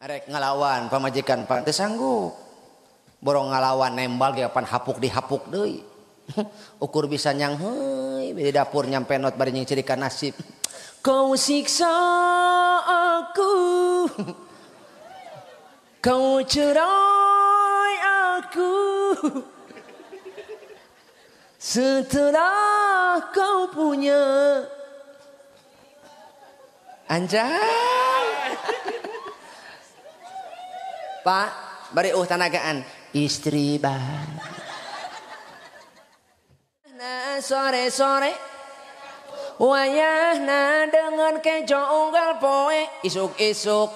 Arek ngalawan pamajikan pan teu sanggup. Borong ngalawan nembal ge pan hapuk dihapuk deui. Ukur bisa nyang heuy di dapur nyampe not bari nying cirikan nasib. Kau siksa aku. Kau cerai aku. Setelah kau punya anjay. Pak, bari tanagaan istri bah. Nah sore-sore wayahna dengan kejo unggal poe isuk-isuk.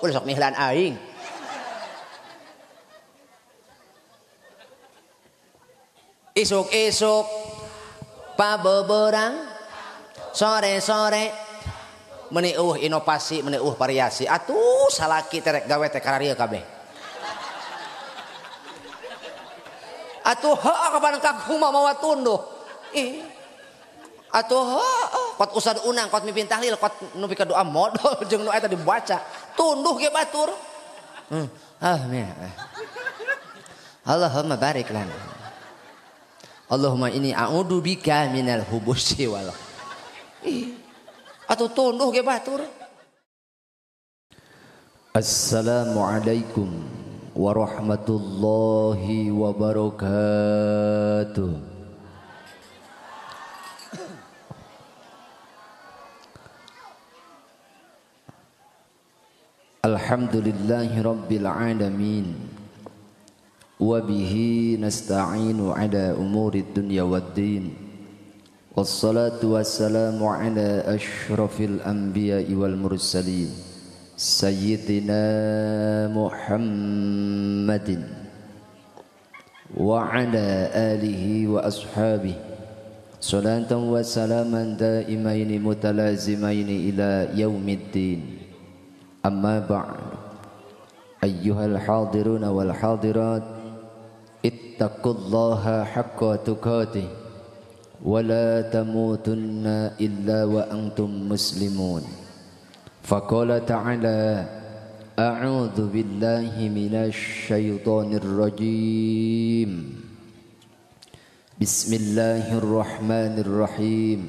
Ulah sok mihlan aing. Isuk-isuk pabeberang sore-sore meuni inovasi meuni variasi atuh salaki terek gawe teh kararieu kabeh atuh heuh kapan kakung mah mawa tunduh atuh heuh kot usad unang kot mipin tahlil kot nu pikeun doa modal jeung nu eta dibaca tunduh ge batur Allahumma barik lana Allahumma inni a'udzu bika minal hubusi wal atuh tunduh ge batur. Assalamualaikum warahmatullahi wabarakatuh. Alhamdulillahi rabbil alamin. Wa bihi nasta'inu ala umurid dunya waddin. Wassalatu wassalamu ala ashrafil anbiya'i wal mursalin Sayyidina Muhammadin wa ala alihi wa ashabihi salatan wa salaman daimaini mutalazimaini ila yaumiddin amma ba'du ayyuhal hadiruna wal hadirat ittaqullaha haqqa tuqatih ولا تموتن إلا وأنتم مسلمون فقال تعالى أعوذ بالله من الشيطان الرجيم بسم الله الرحمن الرحيم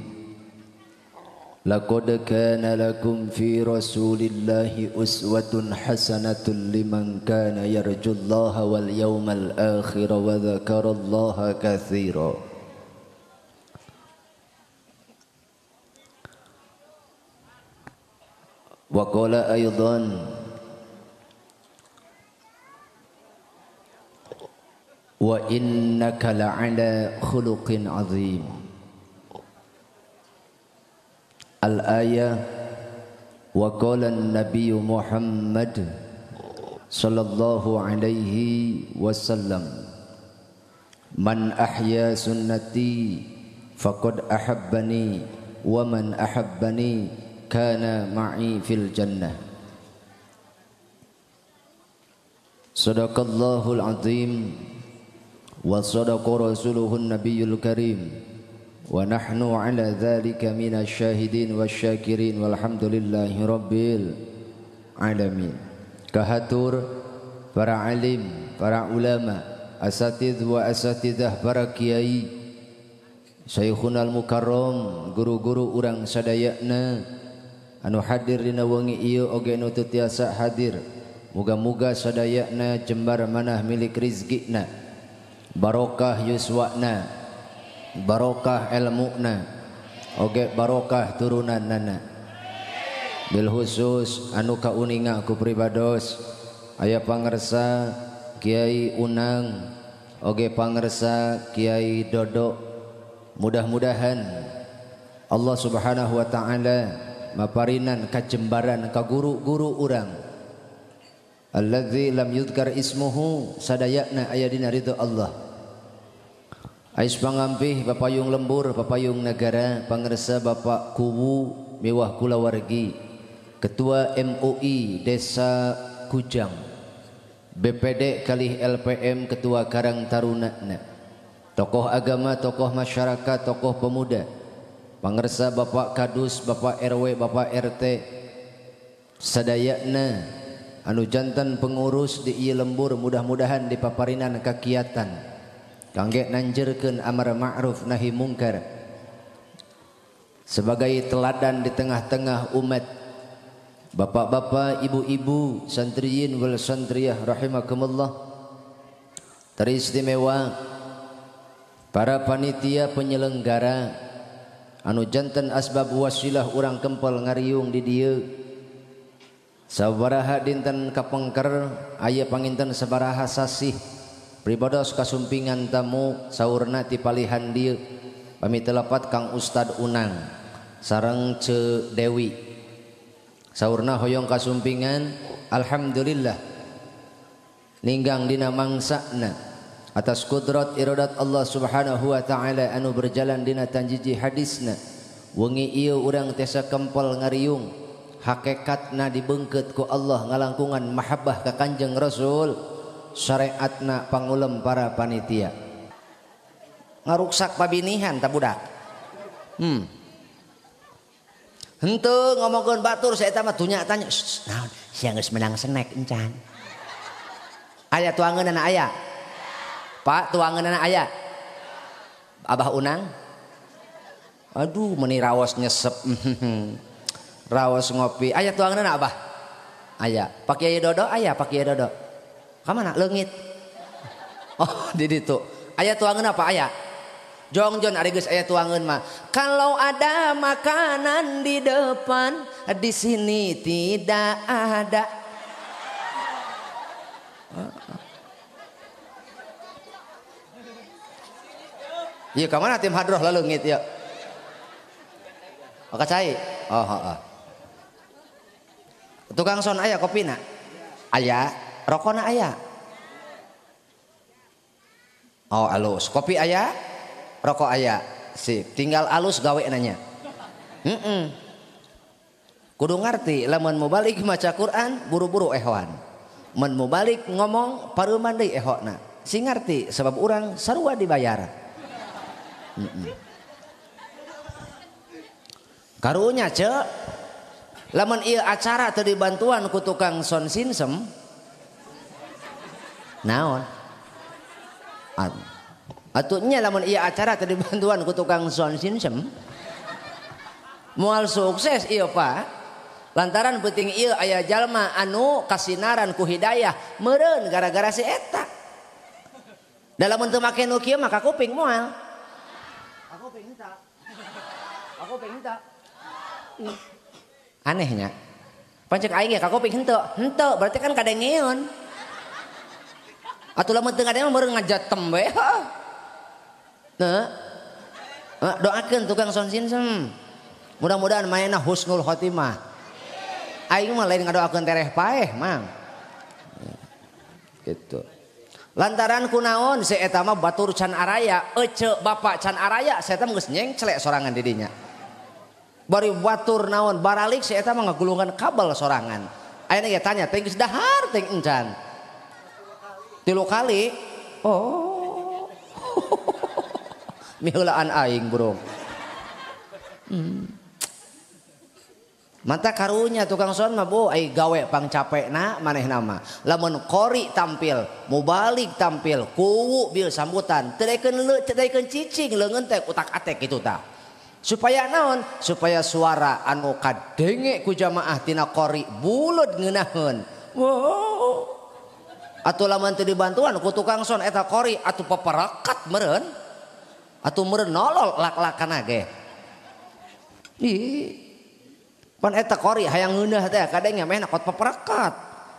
لقد كان لكم في رسول الله أسوة حسنة لمن كان يرجو الله واليوم الآخر وذكر الله كثيرا وقال أيضا وإنك لعلى خلق عظيم الآية وقال النبي محمد صلى الله عليه وسلم من أحيا سنتي فقد أحبني ومن أحبني kana ma'i fil jannah. Sadaqallahul azim wa sadaqa rasuluhun nabiyul karim wa nahnu ala dhalika minasy syahidin wasyakirin walhamdulillahi rabbil alamin. Kahatur para alim, para ulama, asatidz wa asatidzah, para kiai, Syekhunal Mukarram, guru-guru urang sadayana anu hadir dina wengi ieu oge anu teu tiasa hadir. Muga-muga sadayana jembar manah milik rizqina, barokah yuswana, barokah ilmuna, oge barokah turunanna. Bil khusus anu kauninga ku pribados aya pangersa Kiai Unang oge pangersa Kiai Dodo. Mudah-mudahan Allah Subhanahu wa taala maparinan kajembaran ka guru-guru urang alladzi lam yudkar ismuhu sadayana aya dina ridho Allah. Ais pangampih papayung lembur papayung negara pangersa Bapak Kuwu Mewah Kulawargi, Ketua MUI Desa Kujang, BPD kalih LPM Ketua Karang Tarunana, tokoh agama, tokoh masyarakat, tokoh pemuda, pangersa Bapak Kadus, Bapak RW, Bapak RT, sadayana anu jantan pengurus di ieu lembur mudah-mudahan dipaparinan kakiatan kangge nanjerkeun amar ma'ruf nahi mungkar sebagai teladan di tengah-tengah umat. Bapak-bapak, ibu-ibu, santriyin wal santriyah rahimakumullah, teristimewa para panitia penyelenggara anu janten asbab wasilah urang kempel ngariung di dieu. Sabaraha dinten kapengker aya panginten sabaraha sasih pribados kasumpingan tamu saurna ti palihan dieu. Pami telepat Kang Ustad Unang sareng Ce Dewi saurna hoyong kasumpingan. Alhamdulillah ninggang dina mangsana atas kudrat iradat Allah subhanahu wa ta'ala anu berjalan dina tanjiji hadisna. Wengi ieu urang tiasa kempel ngariung hakikatna dibeungkeut ku Allah ngalangkungan mahabbah ka Kanjeng Rasul, syariatna pangulem para panitia. Ngaruksak pabinihan tak budak. Henteu ngomongkeun batur saya eta mah dunya tanya. Naon? Sia geus menang snack encan. Aya tuangeunana aya? Pak tuangeunana aya? Abah Unang? Aduh meuni raos nyesep. Raos ngopi. Aya tuangeunana Abah? Aya. Pak Kiai Dodo aya? Pak Kiai Dodo. Ka mana? Leungit. Oh di ditu. Aya tuangeun apa aya? Jongjon ari geus aya tuangeun mah. Kalau ada makanan di depan, di sini tidak ada. Ieu ka mana tim hadroh laleungit ya? Oh kacai. Oh heeh. Tukang son aya kopina? Aya. Rokona aya? Oh alus. Kopi aya? Rokok aya. Sip. Tinggal alus gawe nanya. Kudu ngarti lamun mau balik maca Quran buru-buru ehwan. Mun mau balik ngomong pareuman deui ehona. Si ngarti sebab urang sarua dibayar. Karunya cek lamun ieu acara teu dibantuan ku tukang sound system naon? Atunya lamun ieu acara teu dibantuan ku tukang sound system moal sukses ieu Pak. Lantaran penting ieu aya jalma anu kasinaran ku hidayah meureun gara-gara si eta. Da lamun teu make nu kieu mah ka kuping moal. Aku pengen tak. Aku pengen tak. Anehnya. Pancek aing ge ka kuping henteu. Henteu berarti kan kadengeun. Atuh lamun teu ngadenge meureun ngajatem we. Doakeun tukang sound system. Mudah-mudahan mainna husnul khotimah. Aing mah lain ngadoakeun tereh paeh, Mang. Gitu. Lantaran kunaon si eta mah batur can araya, ece bapak can araya, si eta geus nyengcelek sorangan di dinya. Bari batur naon baralik si eta mah ngagulungan kabel sorangan. Ayeuna ge tanya teh geus dahar teh encan. 3 kali. Oh. Miheulaan aing, Bro. Mata karunya tukang son mah bu ai gawe pang capekna manehna mah. Lamun qori tampil, mubalik tampil, kuwu bil sambutan, teu daekeun cicing leungeun teh utak-atek kitu tah. Supaya naon? Supaya suara anu kadenge ku jamaah tina qori buleud ngeunaheun. Wow. Atuh lamun teu dibantuan ku tukang son eta qori atuh paparekat meureun. Atuh meureun nolol lak-lakana ge. Ih. Pan eta qori hayang ngeuneuh teh kadenge meh nakot paparekat.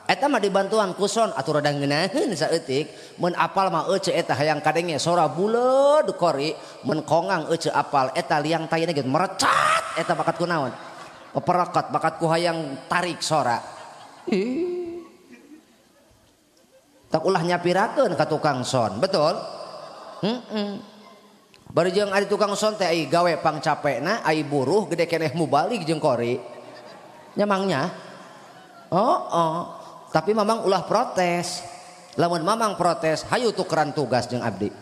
Eta mah dibantuan ku son atuh rada ngeunaheun saeutik. Mun apal mah eueuh eta hayang kadenge sora buleud qori, mun kongang eueuh apal eta liang tayna ge merecat eta bakat ku naon? Paparekat bakat ku hayang tarik sora. Ih. Tak ulah nyapirakeun ka tukang son, betul? Bari jeung ari tukang son teh ai gawe pang capekna, ai buruh gede keneh mubalik jeung qori. Nyamangnya. Tapi mamang ulah protes. Lamun mamang protes, hayu tukeran tugas jeung abdi.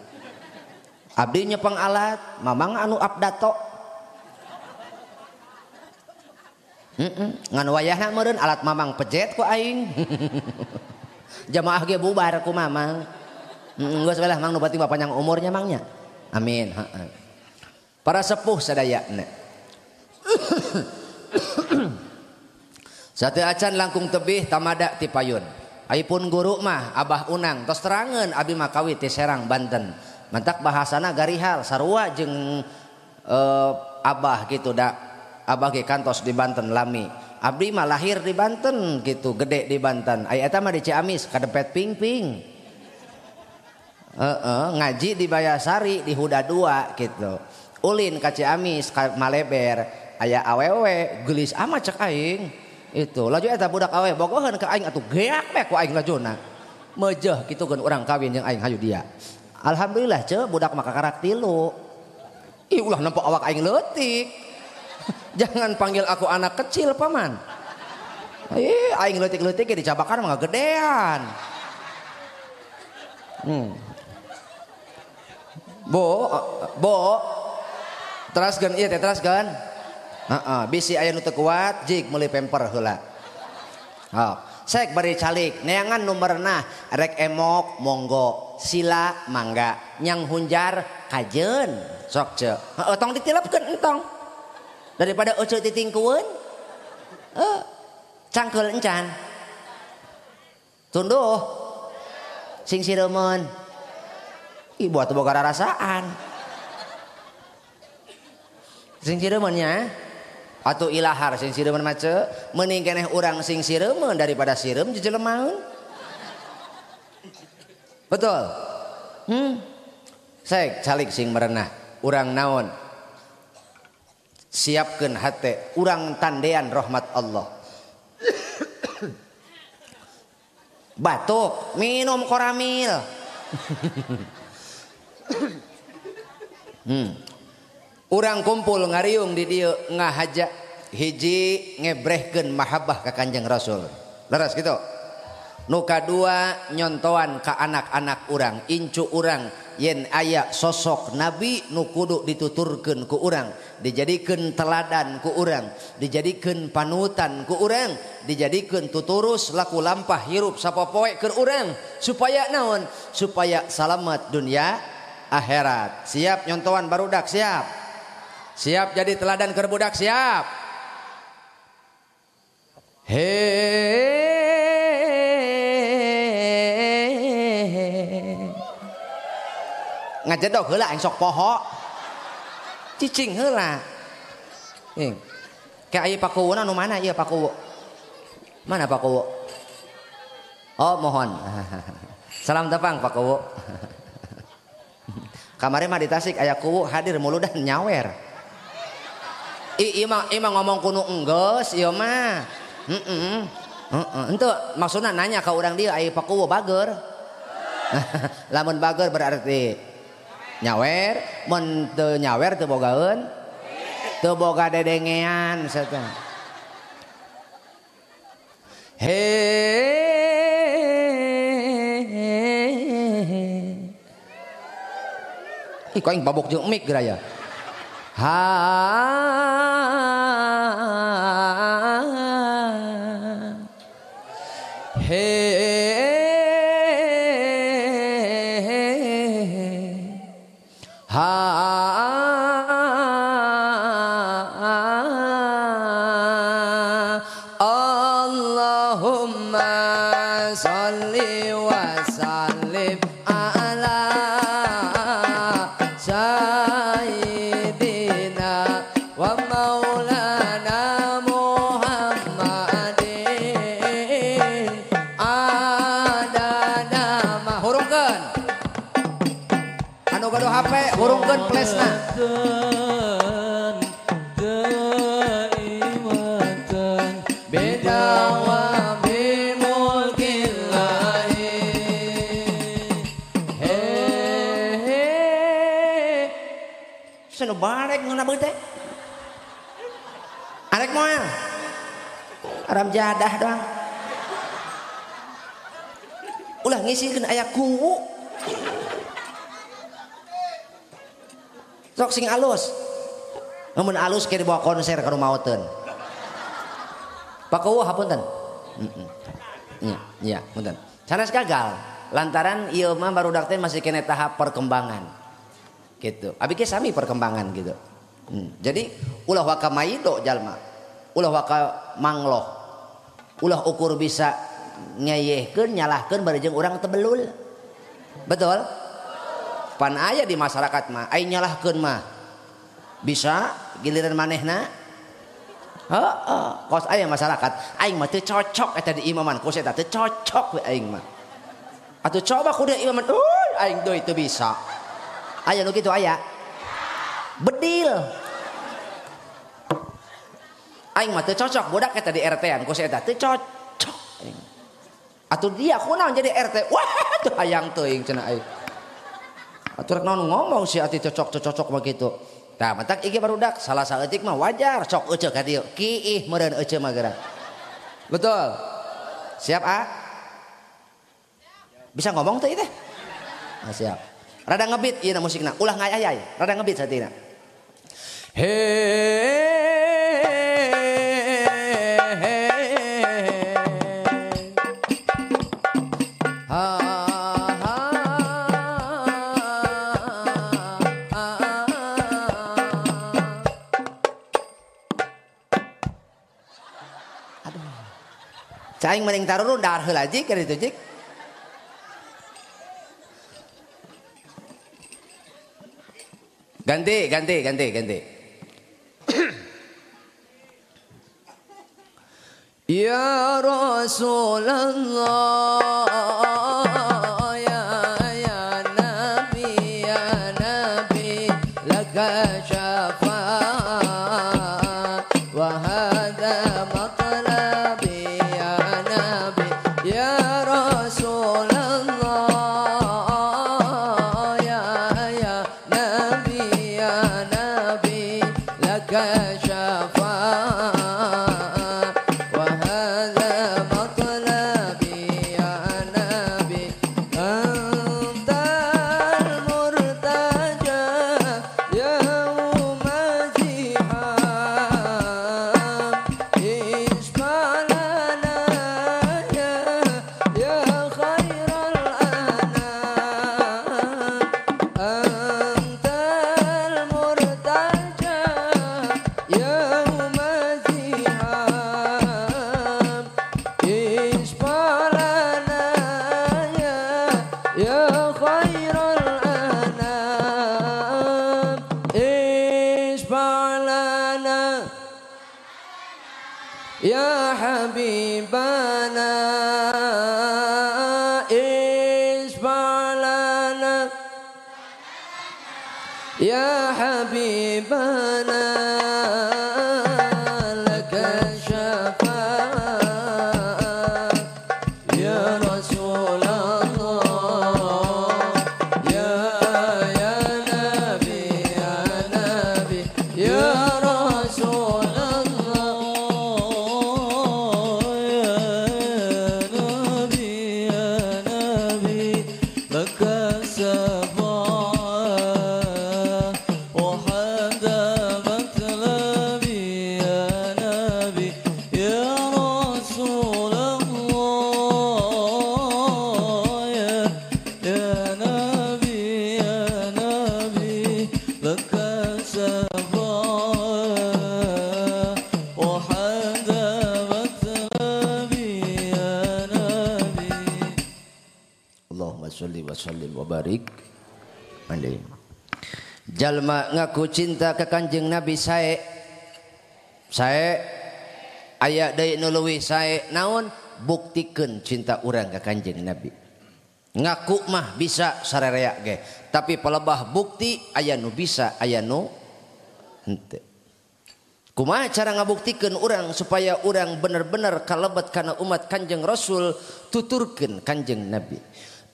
Abdi nyepeng alat, mamang anu abdato. Ngan wayahna meureun alat mamang pejet ku aing. Jamaah ge bubar ku mamang. Geus we lah mang nu penting panjang umurnya mangnya. Amin. Para sepuh sadayana. Sate acan langkung tebih tamada ti payun. Aipun guru mah Abah Unang tos terangeun abdi mah kawit ti Serang Banten. Mantak bahasana garihal sarua jeung Abah gitu da. Abah ge kantos di Banten lami. Abdi mah lahir di Banten gitu, gede di Banten. Aya eta mah di Ciamis kadepet pingping. Ngaji di Bayasari di Huda 2 gitu. Ulin ka Ciamis ka Maleber aya awewe geulis amat cek aing. Itu laju eta budak awewe bogoheun ka aing atuh geak we ku aing lajuna. Meujeuh kitukeun urang kawin jeung aing hayu dia. Alhamdulillah ce budak mah kakarak 3. Ih ulah nempo awak aing leutik. Jangan panggil aku anak kecil paman. Aing leutik-leutik ge dicabakan mah gedean. Bo teraskeun ieu teh teraskeun. Bisi aya nu teu kuat jig meuli pemper heula. Sek bari calik neangan numerna rek emok monggo sila mangga nyang hunjar kajeun sok ce. Tong ditilepkeun entong. Daripada oce titingkueun cangkeul encan tunduh sing sireumon ibu atuh boga rarasaan sing sireumon nya atuh ilahar sing sireumon mah ce mending keneh urang sing sireumon daripada sireum jejelemaeun betul saek calik sing merenah urang naon siapkeun hate urang tandean rahmat Allah. Batuk minum koramil. Urang kumpul ngariung di dieu ngahaja hiji ngebrehkeun mahabbah ka Kanjeng Rasul. Leres kitu. Nu kadua nyontoan ka anak-anak urang, incu urang yen aya sosok nabi nu kudu dituturkeun ku urang, dijadikeun teladan ku urang, dijadikeun panutan ku urang, dijadikeun tuturus laku lampah hirup sapopoe keur urang supaya naon? Supaya salamet dunia akhirat. Siap nyontoan barudak siap. Siap jadi teladan keur budak siap. Ngajedog heula aing sok poho cicing heula kayak aya pakuwuna nu mana ieu pakuwu mana pakuwu oh mohon salam tepang pakuwu kamari mah di Tasik aya kuwu hadir muludan nyawer ieu mah ngomong kuno enggeus ieu mah henteu maksudna nanya ka urang dieu aya pakuwu bager lamun bager berarti nyawer mun teu nyawer teu bogaeun teu boga dedengean sata ih kok aing babok jeung mik geraya Allahumma sholli wa sallim ala sayyidina wa maulana Muhammadin adana ma hurungkeun anu gaduh HP hurungkeun plesna barek ngana beut teh arek moal aram jadah doang ulah ngisikeun aya kungu sok sing alus namun alus ke dibawa konser ka rumah oteun Pakeueuh hapunten. Nya, punten. Sanes gagal lantaran ieu mah barudak teh masih kena tahap perkembangan. Gitu. Abi ge sami perkembangan gitu. Jadi ulah waka maido jalma. Ulah waka mangloh. Ulah ukur bisa nyayehkeun nyalahkeun bari jeung urang teu belul. Betul? Pan aya di masyarakat mah ai nyalahkeun mah. Bisa giliran manehna kos aya masyarakat aing mah teu cocok eta di imaman ku eta teu cocok we aing mah atuh coba ku di imaman aing deui teu bisa aya nu kitu aya bedil aing mah teu cocok budak eta di RT-an ku eta teu cocok atuh dia kunaon jadi RT wah teu hayang teuing cenah aing atuh rek naon ngomong si ati cocok mah kitu. Tah matak iki barudak salah saeutik mah wajar sok euceuk ka dieu kiih meureun euceuk mah geura. Betul. Siap A? Bisa ngomong teh teh? Nah, siap. Rada ngebeat ieu musikna ulah ngayay rada ngebeat saeutina. Aing mending tarurun dahar heula jik ka ditu jik. Ganti. Ya Rasulullah ya Nabi laka syafaat wa hadha matlabi ya Rasulullah ya Nabi laka syafaat wa hadha matlabi ya Nabi antal murtaja yauma ziham ismalana ya khairal anam antal murtaja yauma ziham ismalana ya khairal anam ismalana ya habibana isbalana ya habibana laka syafaat ya Rasulullah ya Nabi ya Rasulullah laka syafaat wa hadha matlabi ya Rasulullah ya Nabi laka syafaat wa hadha matlabi ya Nabi. Allahumma sholli wa sallim wa barik alaihi. Jalma ngaku cinta ke Kanjeng Nabi sae aya deui nu leuwih sae naon buktikeun cinta urang ka Kanjeng Nabi. Ngaku mah bisa sarerea ge, tapi palebah bukti aya nu bisa aya nu henteu. Kumaha cara ngabuktikeun urang supaya urang bener-bener kalebet kana umat Kanjeng Rasul tuturkeun Kanjeng Nabi.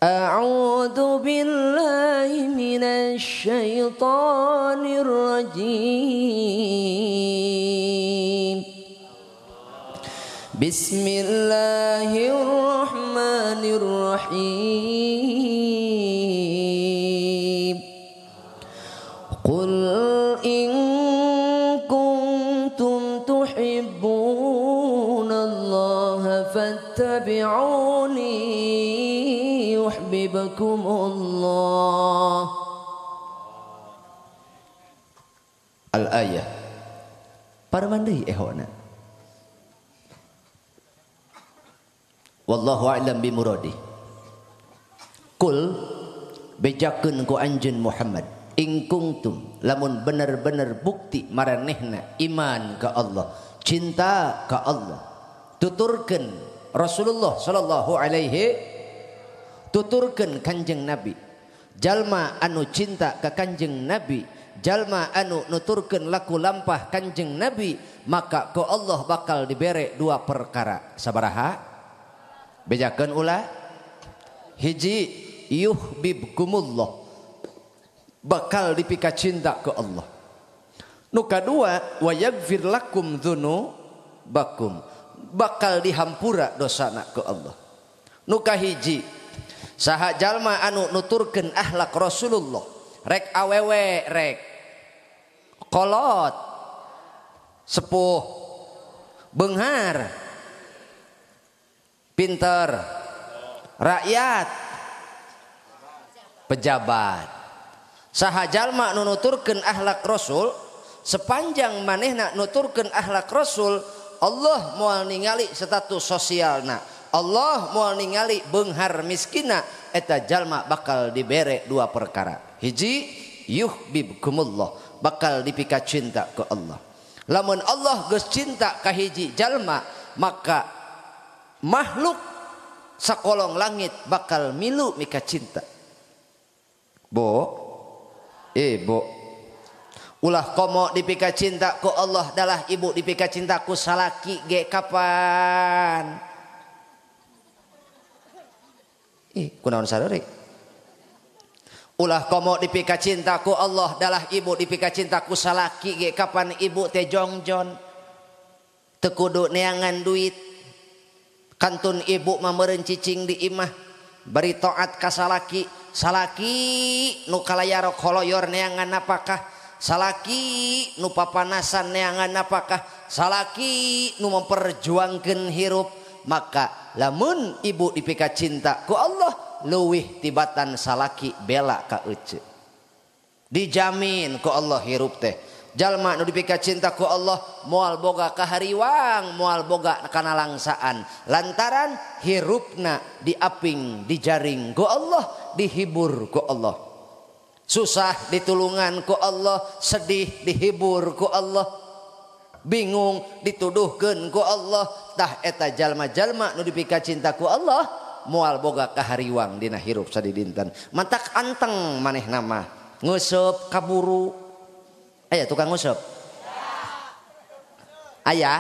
A'udzu billahi minasy syaithanir rajim. Bismillahirrahmanirrahim. Qul in kuntum tuhibbunallah fattabi'uni yuhibbukumullah. Al-ayah parmandai ehona. Wallahu a'lam bimuradi. Kul bejakeun ku anjeun Muhammad, in kuntum lamun bener-bener bukti maranehna iman ka Allah, cinta ka Allah, tuturkeun Rasulullah sallallahu alaihi, tuturkeun Kanjeng Nabi, jalma anu cinta ka Kanjeng Nabi, jalma anu nuturkeun laku lampah Kanjeng Nabi, maka ku Allah bakal dibere dua perkara. Sabaraha? Bejakeun ulah. Hiji, yuhibbukumullah, bakal dipika cinta ke Allah. Nu kadua, wa yaghfir lakum dzunubakum, bakal dihampura dosana ke Allah. Nu kahiji, saha jalma anu nuturkeun akhlak Rasulullah, rek awewe, rek kolot, sepuh, beunghar, pinter, rakyat, pejabat, saha jalma nu nuturkeun akhlak Rasul, sepanjang manehna nuturkeun akhlak Rasul, Allah moal ningali status sosialna, Allah moal ningali beunghar miskina, eta jalma bakal dibere dua perkara. Hiji, yuhibbukumullah, bakal dipika cinta ke Allah. Lamun Allah geus cinta ka hiji jalma, maka makhluk sakolong langit bakal milu mika cinta. Bo, ulah komo dipika cinta ku Allah, dalah ibu dipika cinta ku salaki ge kapan? Kunaon sadari? Ulah komo dipika cinta ku Allah, dalah ibu dipika cinta ku salaki ge kapan? Ibu teh jongjon, teu kudu neangan duit. Kantun ibu mameureun cicing di imah, bari taat ka salaki, salaki nu kalayarok holoyor neangan apakah, salaki nu papanasan neangan apakah, salaki nu memperjuangkeun hirup. Maka lamun ibu dipika cinta ku Allah, leuwih tibatan salaki bela ka ece. Dijamin ku Allah hirup teh. Jalma nu dipika cinta ku Allah moal boga kahariwang, moal boga kana langsaan, lantaran hirupna diaping dijaring ku Allah, dihibur ku Allah. Susah ditulungan ku Allah, sedih dihibur ku Allah, bingung dituduhkeun ku Allah. Tah eta jalma-jalma nu dipika cinta ku Allah moal boga kahariwang dina hirup sadidinten. Mantak anteng manehna mah ngeusup kaburu. Aya tukang ngusep? Aya?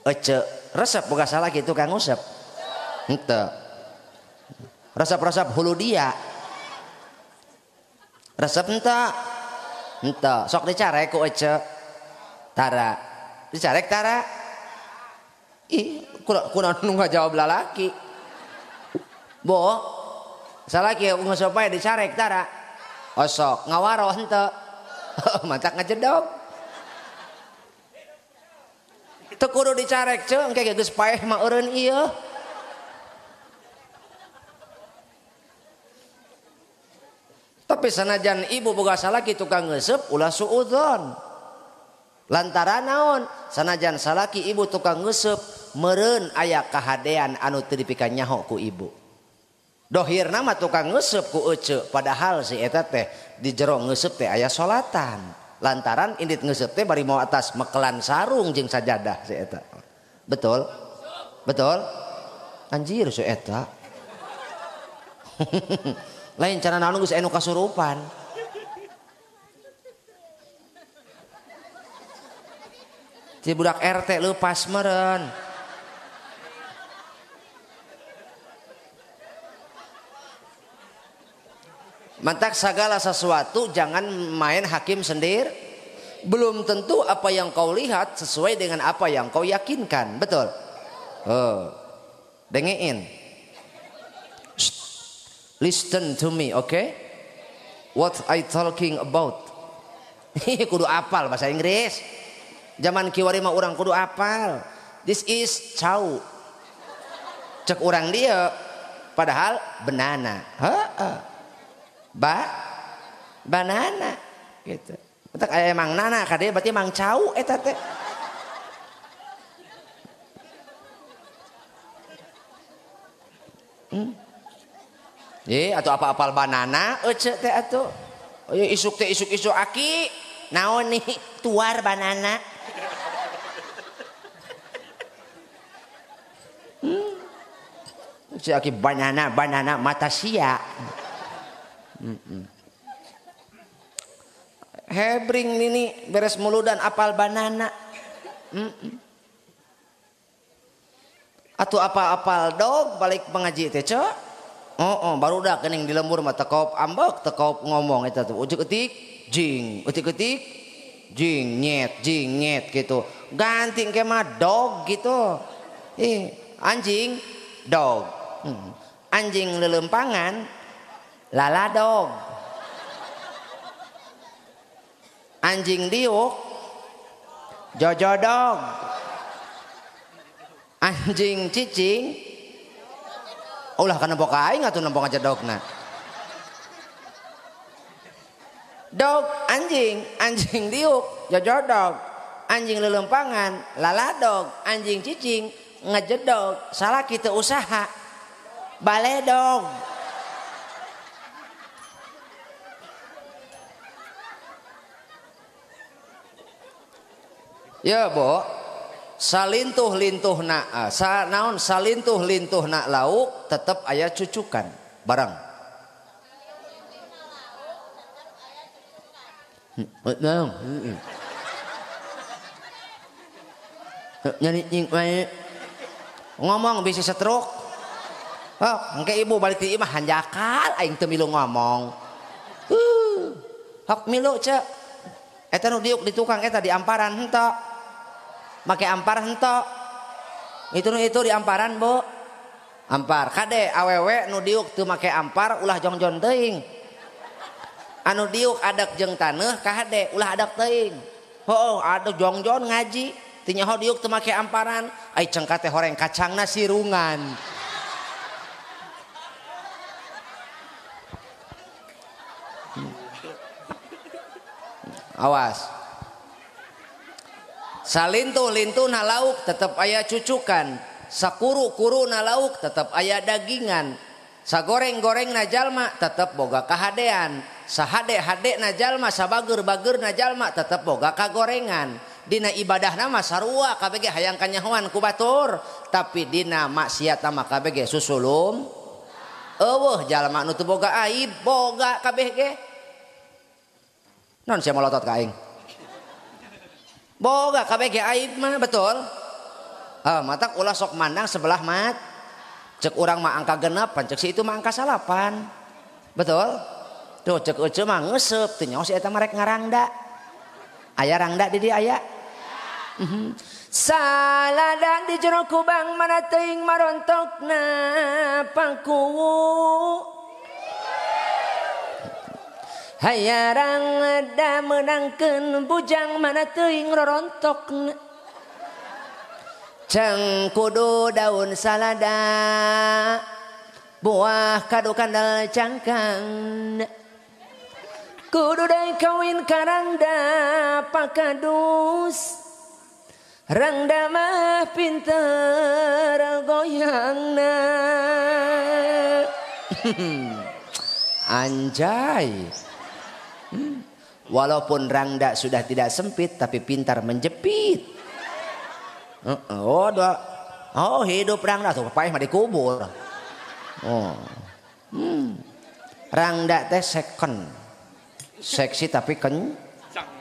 Ece, resep boga salaki tukang ngusep? Henteu. Resep-resep hulu dia. Resep henteu. Henteu, sok dicarek ku ece. Tara. Dicarek tara. Ih, kunaon nu ngajawab lalaki. Bo, salaki ngusep bae dicarek tara. Osok ngawaro henteu. Mantak ngajedog. Teu kudu dicarek ceung engke geus paeh mah eureun ieu. Tapi sanajan ibu boga salaki tukang ngeuseup ulah suudzon. Lantaran naon? Sanajan salaki ibu tukang ngeuseup meureun aya kahadean anu teu dipika nyaho ku ibu. Dohirna mah tukang ngeusup ku ece, padahal si eta teh di jero ngeusup teh aya salatan. Lantaran indit ngeusup teh bari mau atas mekelan sarung jeung sajadah si eta. Betul? Betul? Anjir si eta. Lain cara naon geus anu kasurupan. Ti budak RT leupas meureun. Mantak segala sesuatu jangan main hakim sendiri. Belum tentu apa yang kau lihat sesuai dengan apa yang kau yakinkan. Betul? Dengerin. Listen to me, okay? What I talking about? Kudu apal bahasa Inggris. Zaman kiwari mah urang kudu apal. This is cau. Cek orang dia padahal banana. Banana gitu. Utak aya emang nana ka dia berarti emang cau eta teh. Atau apa-apal banana ece teh atuh. Isuk teh isuk aki naon nih tuar banana. Si aki banana mata sia. Hebring nini beres muludan apal banana. Atuh apa-apal dog balik mengaji teh cok. Baru dah kening di lembur mah tekop ambek tekop ngomong eta tuh. Ucik ketik jing, ucik ketik jing nyet gitu. Ganti ke mah dog gitu. Anjing dog. Anjing lelempangan lala dog. Anjing diuk jojo dog. Anjing cicing ulah kana boka aing atuh nempong aja dogna. Dog anjing diuk jojo dog. Anjing lelempangan lala dog. Anjing cicing ngejedog. Salah kita usaha baledog. Ya bo, salintuh na lauk tetap aya cucukan barang. Nyari ngomong bisa setruk. Engke ibu balik ti imah hanjakal aing teu milu ngomong. Hak milu cek. Eta nu diuk di tukang eta di amparan henteu. Make ampar henteu. Itu di amparan, Bu. Ampar. Kade awewe nu diuk teu make ampar ulah jongjon teuing. Anu diuk adak jeung taneuh ka hade ulah adak teuing. Adak jongjon ngaji. Teu nyaho diuk teu make amparan. Ai cengka teh horeng kacangna sirungan. Awas. Salintuh na lauk tetap aya cucukan. Sakuru na lauk tetap aya dagingan. Sagoreng na jalma tetap boga kahadean. Sahade na jalma sabager na jalma tetap boga kagorengan. Dina ibadah nama sarua KBG hayang kanyahoan ku batur. Tapi dina maksiat nama KBG susulum. Jalma nu teu boga aib boga KBG. Non siapa melotot ka aing. Boga KBG aib mah betul. Matak ulah sok mandang sebelah mat. Cek urang mah angka genep, pan cek si itu mah angka 8. Betul? Tuh cek ece mah ngeuseup, teu nyaho si eta mah rek ngarangda. Aya rangda di dieu aya. Salada di jero kubang mana teuing marontokna pangkuwu. Hayarang da menangkeun bujang mana teuing rorontokna. Cang kudu daun salada buah kadu kandal cangkang. Kudu deui kawin karangda pakadus. Rangda mah pinter goyangna. Anjay. Walaupun rangda sudah tidak sempit tapi pintar menjepit. Hidup rangda tuh paeh mah dikubur. Rangda teh second. Seksi tapi kencang.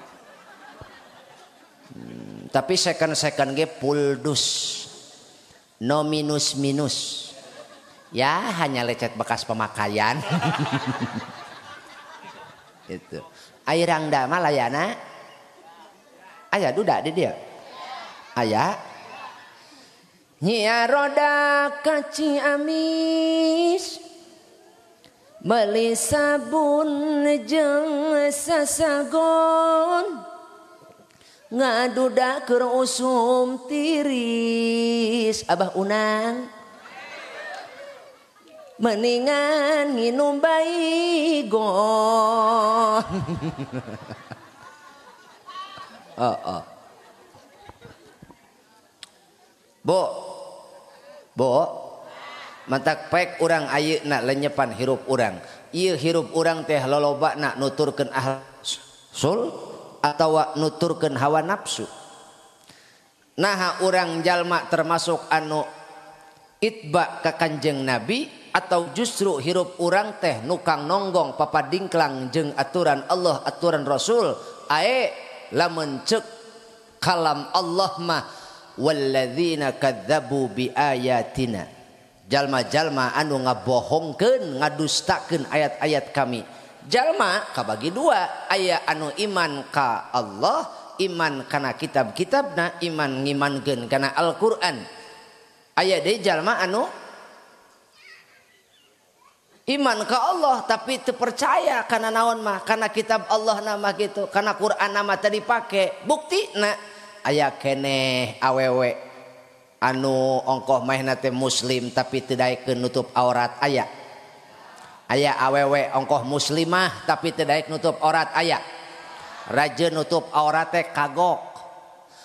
Tapi second ge puldus. No minus. Ya hanya lecet bekas pemakaian. Itu. Air rangda mah layana. Aya duda di dia. Aya. Nya roda kaci amis. Beli sabun jeung sasagon. ngaduda keur usum tiris Abah Unang mendingan nginum baygon. Oh. Bo mantak pek urang ayeuna lenyepan hirup urang. Ieu hirup urang teh lolobana nuturkeun ahsul atawa nuturkeun hawa nafsu. Naha urang jalma termasuk anu itba ka Kanjeng Nabi atau justru hirup urang teh nukang nonggong papadingklang jeung aturan Allah aturan Rasul ae lamun ceuk kalam Allah mah walladzina kadzabu biayatina jalma-jalma anu ngabohongkeun ngadustakeun ayat-ayat kami. Jalma kabagi dua, aya anu iman ka Allah, iman kana kitab-kitabna, iman ngimankeun kana Al-Qur'an. Aya deui jalma anu iman ka Allah tapi teu percaya kana naon mah, kana kitab Allah nama gitu, kana Qur'an nama tadi dipake. Buktina aya keneh awewe anu ongkoh mahna teh muslim tapi teu daekeun nutup aurat aya. Aya awewe ongkoh muslimah tapi teu daek nutup aurat aya. Raja nutup aurat teh kagok.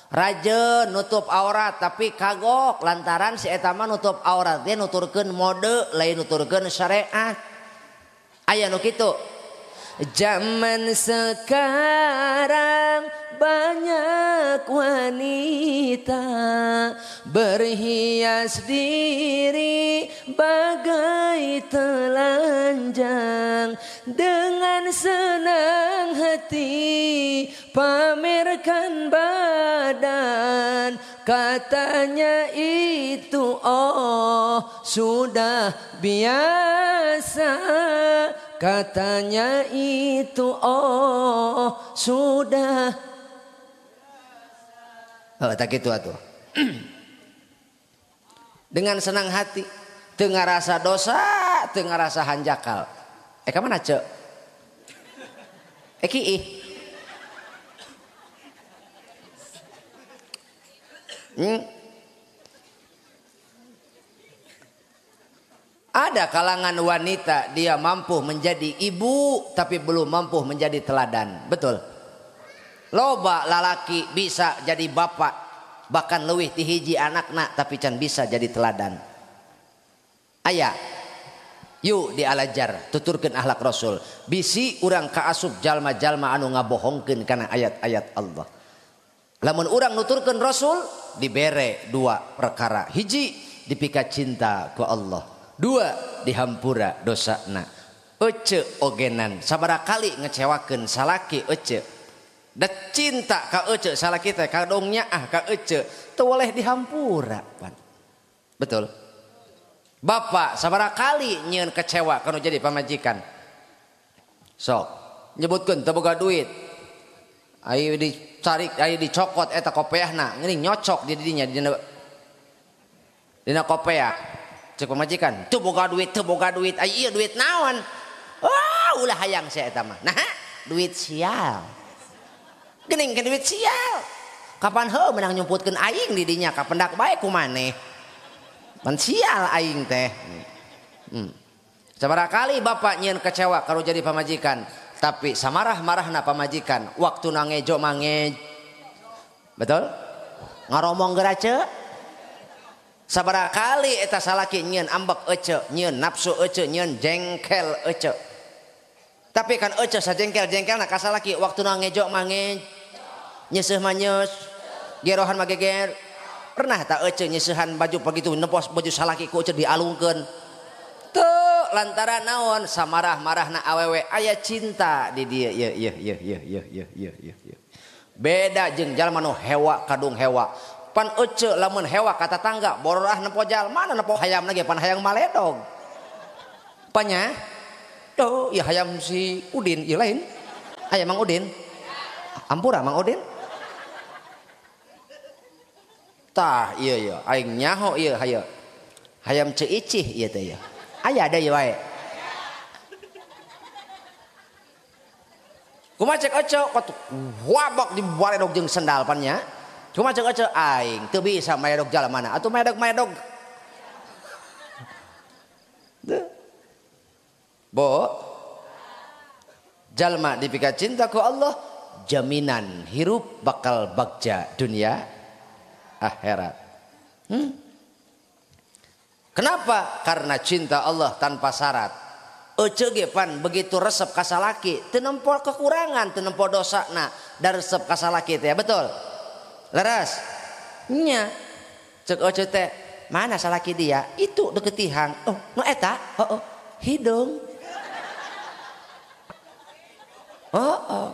Raja nutup aurat tapi kagok lantaran si eta mah nutup aurat dia nuturkeun mode lain nuturkeun syariat. Aya nu kitu. Zaman sekarang banyak wanita berhias diri bagai telanjang dengan senang hati pamerkan badan katanya itu oh sudah biasa katanya itu oh sudah tak gitu atuh. Dengan senang hati teu ngarasa dosa teu ngarasa hanjakal ka mana ceu kieu Ada kalangan wanita dia mampu menjadi ibu tapi belum mampu menjadi teladan. Betul. Loba lalaki bisa jadi bapak bahkan leuwih ti hiji anakna tapi can bisa jadi teladan. Aya. Yuk dialajar tuturkeun akhlak Rasul. Bisi urang kaasup jalma-jalma anu ngabohongkeun kana ayat-ayat Allah. Lamun urang nuturkeun Rasul dibere dua perkara. Hiji dipika cinta ku Allah. Dua dihampura dosana. Ece ogenan sabaraha kali ngecewakeun salaki ece. Da cinta ka ece salaki teh kadong nyaah ka ece teu boleh dihampura. Betul. Bapak sabaraha kali nyieun kecewa kana jadi pamajikan. Sok nyebutkeun teu boga duit. Ai dicarik ai dicokot eta kopeahna ngeuning nyocok di didinya dina kopeah. Cek pemajikan, tuh boga duit, ay iya duit naon? Wah, ulah hayang saya eta mah. Nah, duit sial. Geuning ke duit sial. Kapan heuh menang nyumputkeun aing di dinya ka pendak bae ku maneh. Pan sial aing teh. Sabaraha kali bapak nyieun kecewa kalau jadi pamajikan, tapi samarah-marahna pamajikan, waktu nangejo mange. Betul? Ngaromong geura ceu? Sabaraha kali eta salaki nyieun ambek ece, nyieun nafsu ece, nyieun jengkel ece. Tapi kan ece sajengkel-jengkelna ka salaki waktu ngejo mange nyeseuh mah nyeus, gerohan mah geger. Pernah tak ece nyeseuhan baju begitu nepos baju salaki ku ece dialungkeun. Teu lantaran naon samarah-marahna awewe aya cinta di dieu ieu. Beda jeung jalma nu hewa kadung hewa. Pan ece lamun hewa kata tangga bororah nempo jalma nempo hayam lagi pan hayang maledog panya tuh ya hayam si Udin ieu lain aya Mang Udin ampura Mang Udin tah ieu aing nyaho ieu hayo hayam ceicih ieu teh ya aya da ieu wae Kumaha cek ece kok wabak di baledog jeung sendal pan nya. Kumaha cek ece aing teu bisa maedog jalamana atuh maedog. Bo jalma dipika cinta ku Allah jaminan hirup bakal bagja dunia akhirat. Kenapa? Karena cinta Allah tanpa syarat. Ece ge pan begitu resep ka salaki teu nempo kekurangan, teu nempo dosana da resep ka salaki teh betul. Leres? Nya. Cek ece teh mana salaki dia? Itu deket tihang. Oh, nu eta? Heeh. Hidung. Oh.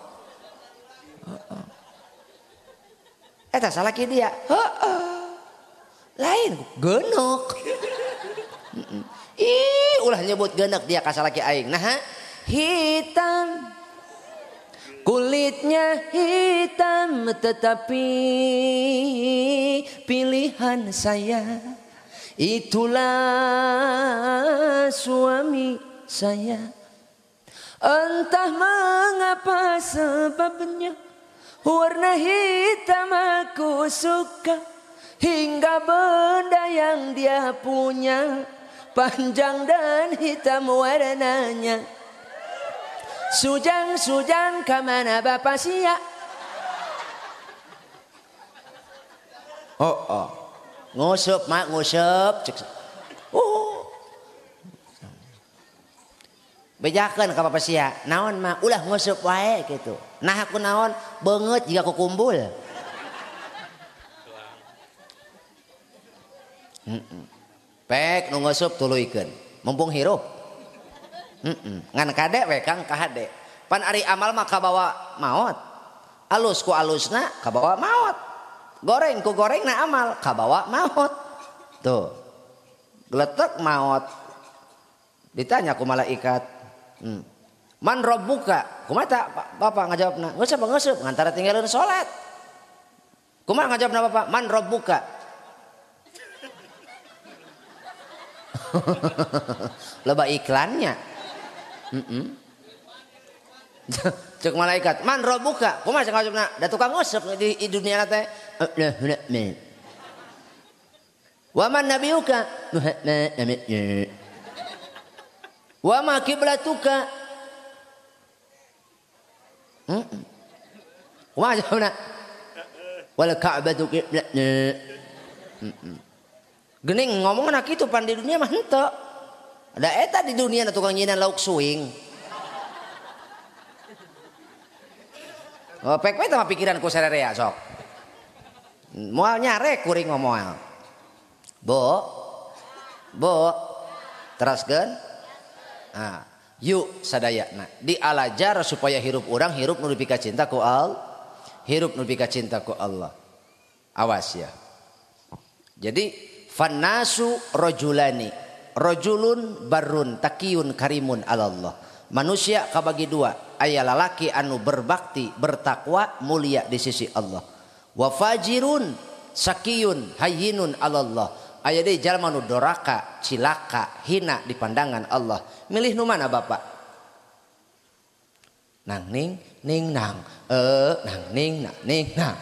Eta salaki dia. Lain geunuk. Ulah nyebut geunuk dia ka salaki aing. Nah, hitam. Kulitnya hitam tetapi pilihan saya. Itulah suami saya. Entah mengapa sebabnya warna hitam aku suka. Hingga benda yang dia punya panjang dan hitam warnanya. Sujang kemana bapak sia? Oh. Ngusup mak ngusup. Bejakeun ka bapak sia. Naon mak ulah ngusup wae gitu. Nah aku naon beungeut jika aku kumpul. Pek nu ngusup tuluikeun. Mumpung hirup. Ngan kade we Kang ka hade. Pan ari amal mah kabawa maot. Alus ku alusna kabawa maot. Goreng ku gorengna amal kabawa maot. Tuh. Gletek maot. Ditanya ku malaikat. Man rabbuka? Kumaha ta Bapak ngajawabna? Ngeusup ngantara tinggalin salat. Kumaha ngajawabna Bapak? Man rabbuka? Loba iklannya. Cek malaikat, man rabbuka? Kumaha cenah ngajawabna? Da tukang ngeusup di dunia teh. Wa man nabiyuka? Wa ma kiblatuka? Kumaha jawabna? Wal ka'batu qiblatna. Geuning ngomongna kitu pan di dunia mah henteu. Da eta di dunia tukang nyinan lauk suing. Oh, pek-pek mah pikiran ku sarerea sok. Moal nyarek kuring ngomong. Bo. Teraskeun. Yuk sadayana dialajar supaya hirup orang hirup nu pika cinta ku Allah. Hirup nu pika cinta ku Allah. Awas ya. Jadi fannasu rajulani. Rajulun barun takiyun karimun alallah. Manusia kabagi dua, aya lalaki anu berbakti, bertakwa, mulia di sisi Allah. Wa fajirun sakiyun hayyinun alallah. Aya deui jalma nu doraka, cilaka, hina di pandangan Allah. Milih nu mana Bapak? Nang ning nang. Nang ning nang.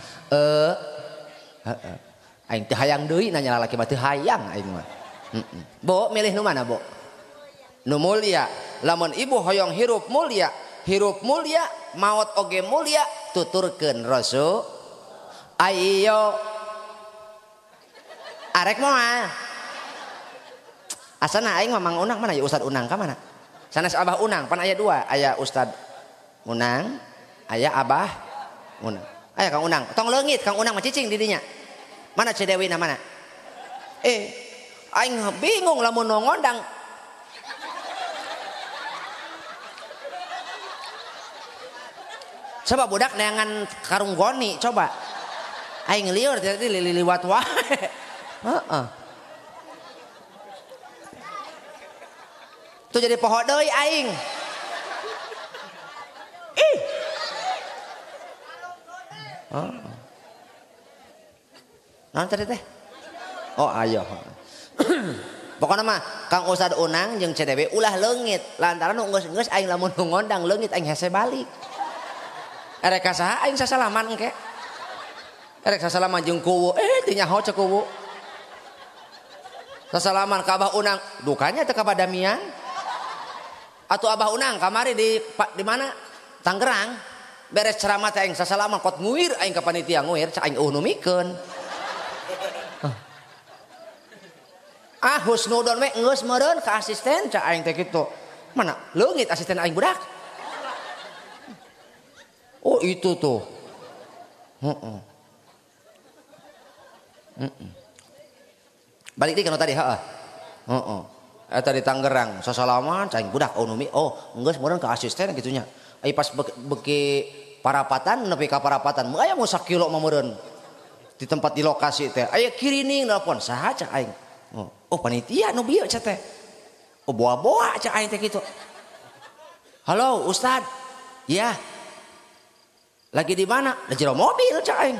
Aing teu hayang deui nanya lalaki mah teu hayang aing mah. Bo milih nu mana Bo? Nu mulia. Lamun ibu hoyong hirup mulia maut oge mulia tuturkeun Rasul. Ayo arek moal. Asana aing mah Mang Unang mana ya Ustad Unang ka mana? Sanes Abah Unang pan aya dua, aya Ustad Unang, aya Abah Unang. Aya Kang Unang, tong leungit Kang Unang mah cicing di dinya. Mana Cedewina mana? Aing bingung lamun ngondang. Coba budak neangan karung goni coba. Aing lieur tadi liliwat wae. Tuh jadi poho deui aing. Naon tadi teh? Oh ayo. Pokokna mah Kang Ustad Unang jeung CDW ulah leungit lantaran geus aing lamun ngondang leungit aing hese balik. Erek saha aing sasalaman engke. Erek sasalaman jeung kuwu, teu nyaho cek kuwu. Sasalaman ka Abah Unang, dukanya teu ka Badamian. Atuh Abah Unang kamari di mana? Tangerang. Beres ceramah teh aing sasalaman kot nguir aing ka panitia nguir, cak aing nu mikeun. Husnudon we geus meureun ka asisten cak aing teh kitu. Mana leungit asisten aing budak. Oh itu tuh. Balik di kana tadi eta di Tangerang sasalaman cai budak onumi geus meureun ka asisten gitunya. Ai pas beki parapatan nepi ka parapatan aya mau sakilo mah meureun. Di tempat di lokasi teh aya kirining nelpon saha cak aing. Oh panitia nu bieu cak teh. Oh boa-boa cak aing teh kitu. Halo Ustad. Ya. Lagi di mana? Di jero mobil cak aing.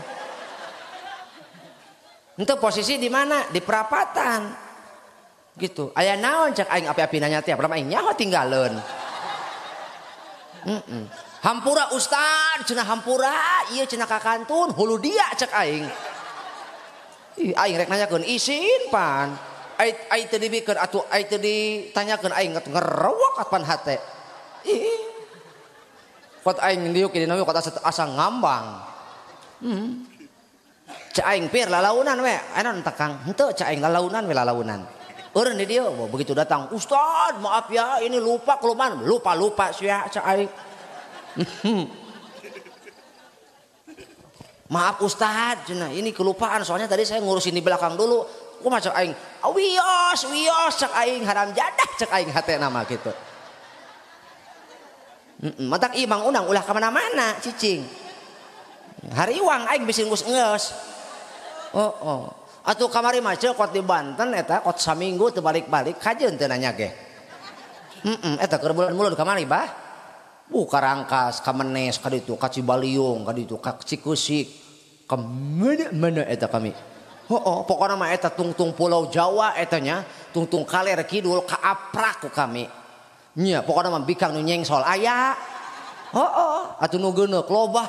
Ente posisi di mana? Di perapatan. Gitu. Aya naon cak aing api-api nanya teh, pernah aing nyaho tinggalin. Hampura Ustad, cenah hampura, ieu cenah ka kantun, hulu dia cak aing. Aing rek nanyakeun isin pan. Ai teu dibikeun atuh ai teu ditanyakeun aing ngerewok kapan hate. Kot aing diuk di nawi kot asa ngambang. Cak aing pir lalaunan we, ayeuna teh Kang. Henteu cak aing lalaunan we lalaunan. Eureun di dieu begitu datang, "Ustad, maaf ya, ini lupa kelupaan." Lupa sia cak aing. Maaf Ustad, cenah ini kelupaan soalnya tadi saya ngurusin di belakang dulu. Kumaha cak aing? Wios cak aing haram jadah cak aing hatena mah kitu. Matak ieu Mang Unang ulah ka mana-mana cicing. Hariwang aing bisi geus. Atuh kamari mah kot di Banten eta kot saminggu teu balik-balik kajeun teu nanya ge. Eta keur bulan-bulan kamari bah. Ka Rangkas, ka Menes, ka ditu, ka Cibaliung, ka ditu, ka Cikusik. Ka mana eta kami. Pokona mah eta tungtung Pulau Jawa etanya, tungtung Kaler Kidul ka aprak ku kami. Nya pokona mah bikang nu nyengsol aya. Atuh nu geuneuk loba.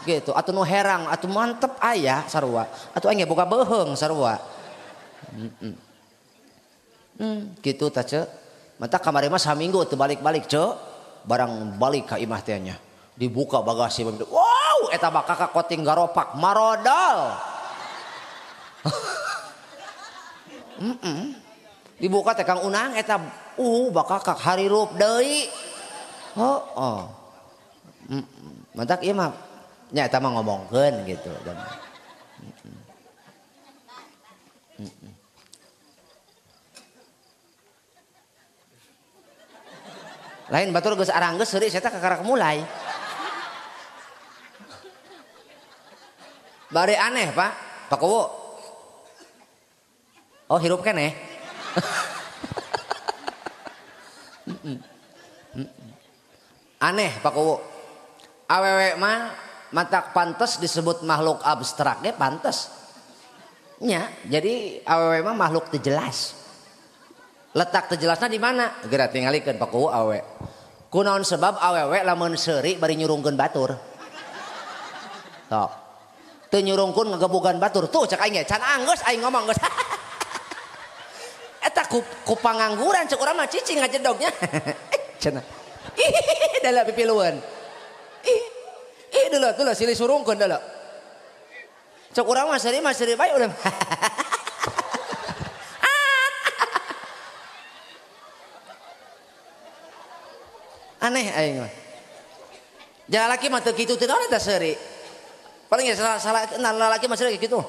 Gitu, atuh nu herang, atuh mantep aya sarua. Atuh aing boga beuheung sarua. Kitu tah ceuk. Mata kamari mah saminggu teu balik-balik ceuk. Barang balik ka imah teh nya. Dibuka bagasi. Wow, eta mah kakak koting garopak marodal. Dibuka teh Kang Unang eta bakakak harirup deui. Mantak ieu mah nya eta mah ngomongkeun gitu. Lain batur geus arang geus seuri eta kakarak mulai. Bari aneh Pak, Pak Kuwu. Oh hirup keneh. Aneh Pak Kuwu. Awewe mah matak pantes disebut makhluk abstrak ge pantes. Nya, jadi awewe mah makhluk teu jelas. Letak teu jelasna di mana? Geura tingalikeun Pak Kuwu awewe. Kunaon sebab awewe lamun seuri bari nyurungkeun batur. Tok. Teu nyurungkeun ngagebugan batur. Tuh cak aing ge, can anggeus aing ngomong geus. Eta ku pangangguran cek urang mah cicing ngajedognya. Cenah. Dalam pipiluan. Dulu silih surungkeun dulu. Cek urang mah seri bae udah. Aneh aing mah. Jangan laki mah teu kitu teu naon eta seuri. Paling salah lalaki mah seuri kitu.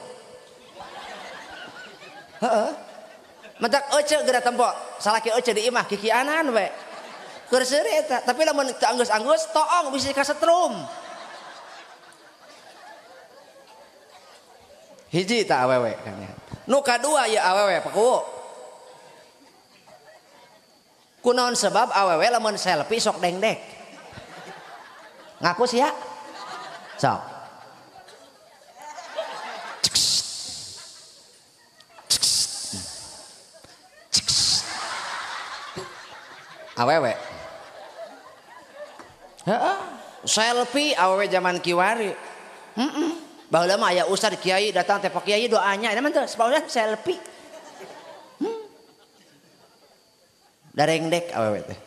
Heeh. Mentak ece geura tempo, salaki ece di imah kikianan we. Keur seuri eta, tapi lamun teu anggeus-anggeus toong bisi kasetrum. Hiji ta awewe kan ya. Nu kadua ya awewe Pak Kuwu. Kunaon sebab awewe lamun selfie sok dengdek. Ngaku sih ya? Sok. Awewe. Heeh, selfie awewe zaman kiwari. Baheula mah aya ustad kiai datang teh Pak Kiai doanya eta mah teu selfie. Darengdek awewe teh.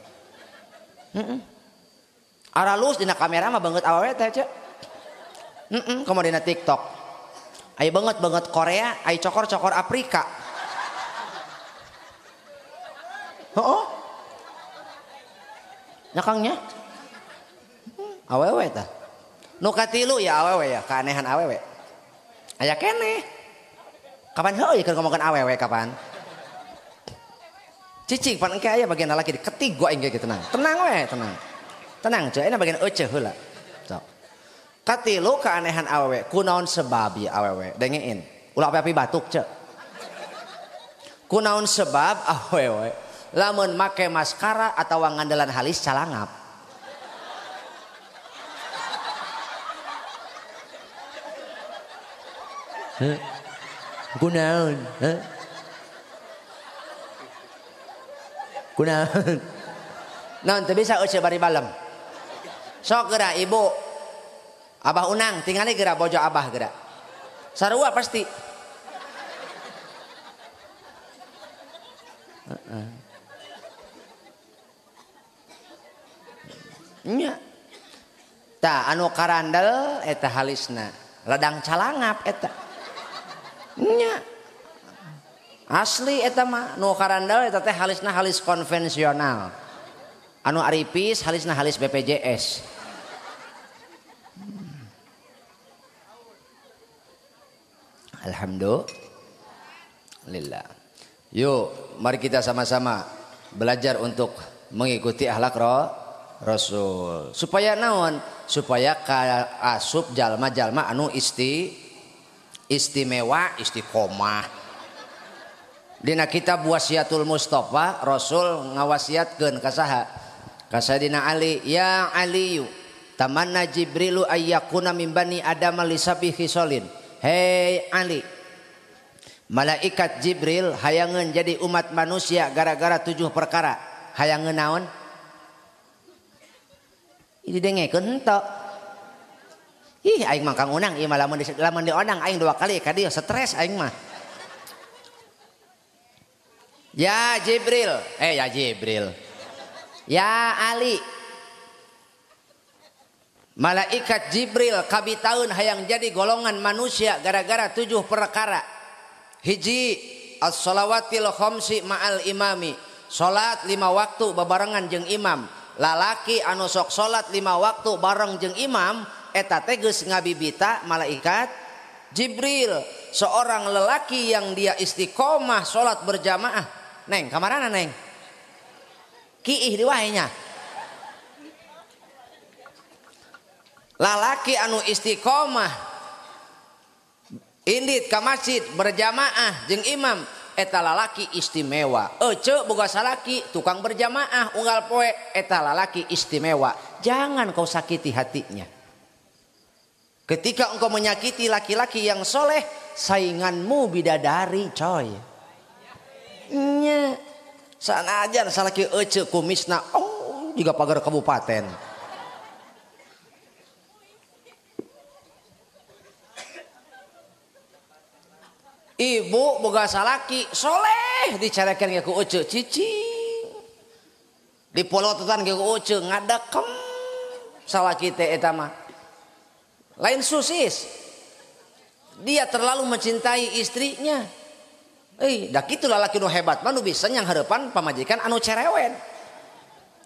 Aralus dina kamera mah banget awewe teh ce. Komo dina TikTok. Aya banget Korea, aya cokor-cokor Afrika. Heeh. Nyakangnya. Awewe tah. Nu katilu ya awewe ya, keanehan awewe. Aya keneh. Kapan heuh keur ngomongkeun awewe kapan? Cicing pan engke aya bagian lalaki ketigo aing ge tenang. Tenang we, tenang. Tenang ce, ayeuna bagian euceuh heula. Sok. Katilu keanehan awewe, kunaon sebab ya awewe? Dengein. Ulah api-api batuk ce. Kunaon sebab awewe lamun make maskara atawa ngandelan halis calangap? Kunaon? Kunaon? Naon teu bisa euceuh bari balem. Sok geura ibu. Abah Unang tingali geura bojo abah geura. Sarua pasti. Nya. Tah anu karandel eta halisna. Ladang calangap eta. Nya. Asli eta mah nu karandel eta teh halisna halis konvensional. Anu aripis halisna halis BPJS. Alhamdulillah. Yuk, mari kita sama-sama belajar untuk mengikuti akhlak Rasul. Supaya naon? Supaya kaasup jalma-jalma anu istimewa, istiqomah. Dina kitab Wasiatul Mustafa, Rasul ngawasiatkeun ka saha? Ka Sayyidina Ali, ya Aliyu, tamanna Jibrilu ayyakuna min bani Adam li sabi khisalin. Hei Ali, malaikat Jibril hayangeun jadi umat manusia gara-gara 7 perkara. Hayangeun naon? Ini dengekeun henteu. Ih aing mah Kang Unang, ieu mah lamun diodang aing 2 kali ka dieu stres aing mah. Ya Jibril, ya Jibril. Ya Ali. Malaikat Jibril kabitaun hayang jadi golongan manusia gara-gara 7 perkara. Hiji, as-shalawatil khamsi ma'al imami. Salat 5 waktu babarengan jeung imam. Lalaki anu sok salat 5 waktu bareng jeung imam eta teh geus ngabibita malaikat Jibril. Seorang lelaki yang dia istiqomah salat berjamaah. Neng, kamarana Neng? Kiih di wahenya. Lalaki anu istiqomah indit ka masjid berjamaah jeung imam eta lalaki istimewa. Ece boga salaki tukang berjamaah unggal poe eta lalaki istimewa. Jangan kau sakiti hatinya. Ketika engkau menyakiti laki-laki yang soleh, sainganmu bidadari coy. Nya sanajan salaki ece kumisna juga pagar kabupaten. Ibu boga salaki soleh dicarekan ge ku ece cicing. Dipolototan ge ku ece ngadakem salaki teh eta mah. Lain susis. Dia terlalu mencintai istrinya. Da kitu lalaki nu hebat mah nu bisa nyang hareupan pamajikan anu cerewen.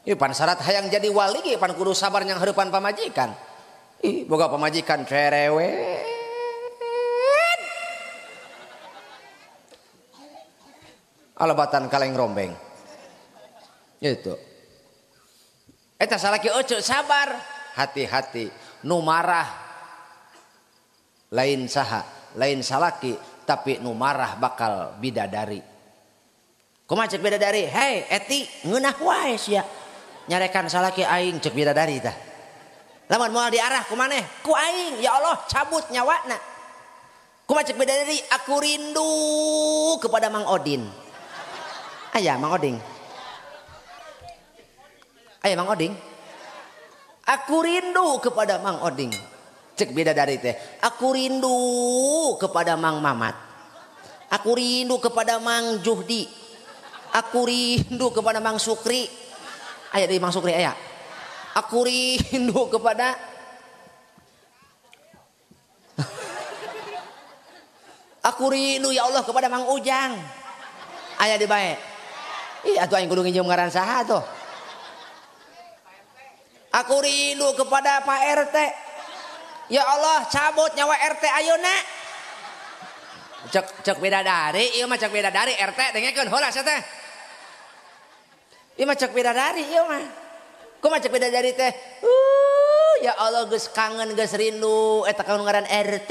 Ieu pan syarat hayang jadi wali ge pan kudu sabar nyang hareupan pamajikan. Boga pamajikan cerewen. Alabatan kaleng rombeng. Itu. Eta salaki ece sabar, hati-hati. Nu marah lain saha, lain salaki, tapi nu marah bakal bidadari. Kumaha cek bidadari? Hei Eti, ngeunah wae sia. Nyarekan salaki aing cek bidadari tah. Lamun moal diarah ku maneh? Ku aing, ya Allah cabut nyawana. Kumaha cek bidadari? Aku rindu kepada Mang Odin. Aya Mang Oding. Aya Mang Oding. Aku rindu kepada Mang Oding. Cek bidadari teh. Aku rindu kepada Mang Mamat. Aku rindu kepada Mang Juhdi. Aku rindu kepada Mang Sukri. Aya di Mang Sukri aya. Aku rindu kepada Aku rindu ya Allah kepada Mang Ujang. Aya di bae. Ih atuh aing kudu nginjem ngaran saha tuh. Aku rindu kepada Pak RT. Ya Allah cabut nyawa RT ayeuna. Cek bidadari, ieu mah cek bidadari RT dengekeun heula sia teh. Ieu mah cek bidadari ieu mah. Kumaha cek bidadari teh? Ya Allah geus kangen geus rindu eta ka ngaran RT.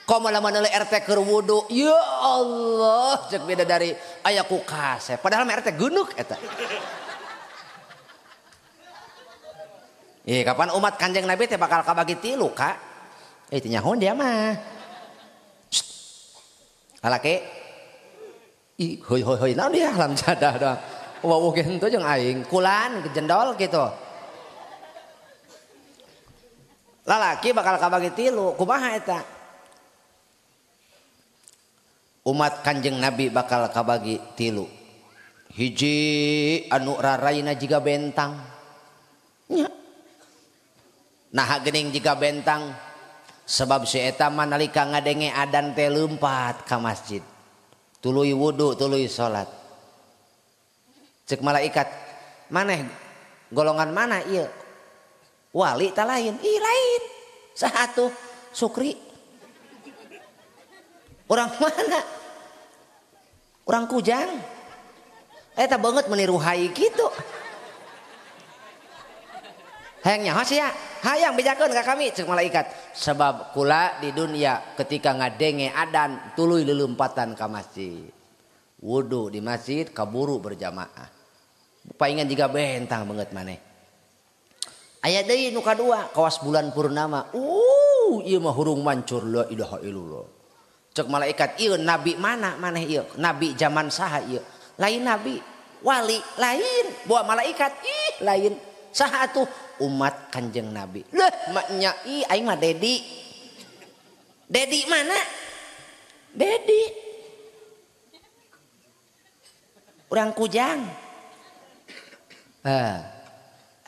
Komo lamun RT keur wudu. Ya Allah cek bidadari aya kulkas. Padahal mah RT geunuk eta. Kapan umat Kanjeng Nabi teh bakal kabagi 3 Kak? Teu nyahoan dia mah. Lalaki. Hoi naon dia lam jadah doang. Wawuh kitu jeung aing kulan jendol gitu. Lalaki bakal kabagi 3, kumaha eta? Umat Kanjeng Nabi bakal kabagi 3. Hiji anu raraina jiga bentang. Nya. Nah geuning jiga bentang sebab si eta manalika ngadenge adan teh leumpat ka masjid. Tuluy wudu, tuluy salat. Cek malaikat, maneh golongan mana ieu? Wali tah lain. Ih lain. Saha atuh? Sukri. Orang mana? Orang Kujang. Eta banget meniru hai gitu. Hayang nyaho sia? Hayang bejakeun ka kami cek malaikat. Sebab kula di dunia ketika ngadenge adan tuluy leuleupatan ka masjid. Wudu di masjid kaburu berjamaah. Paingan jiga bentang banget maneh. Aya deui nu kadua kawas bulan purnama. Ieu mah hurung mancur la ilaha illallah. Cek malaikat ieu nabi mana maneh ieu? Nabi zaman saha ieu? Lain nabi, wali lain, buah malaikat ih lain. Saha atuh? Umat Kanjeng Nabi. Leh maknya ih aing mah Dedi. Dedi mana? Dedi. Urang Kujang.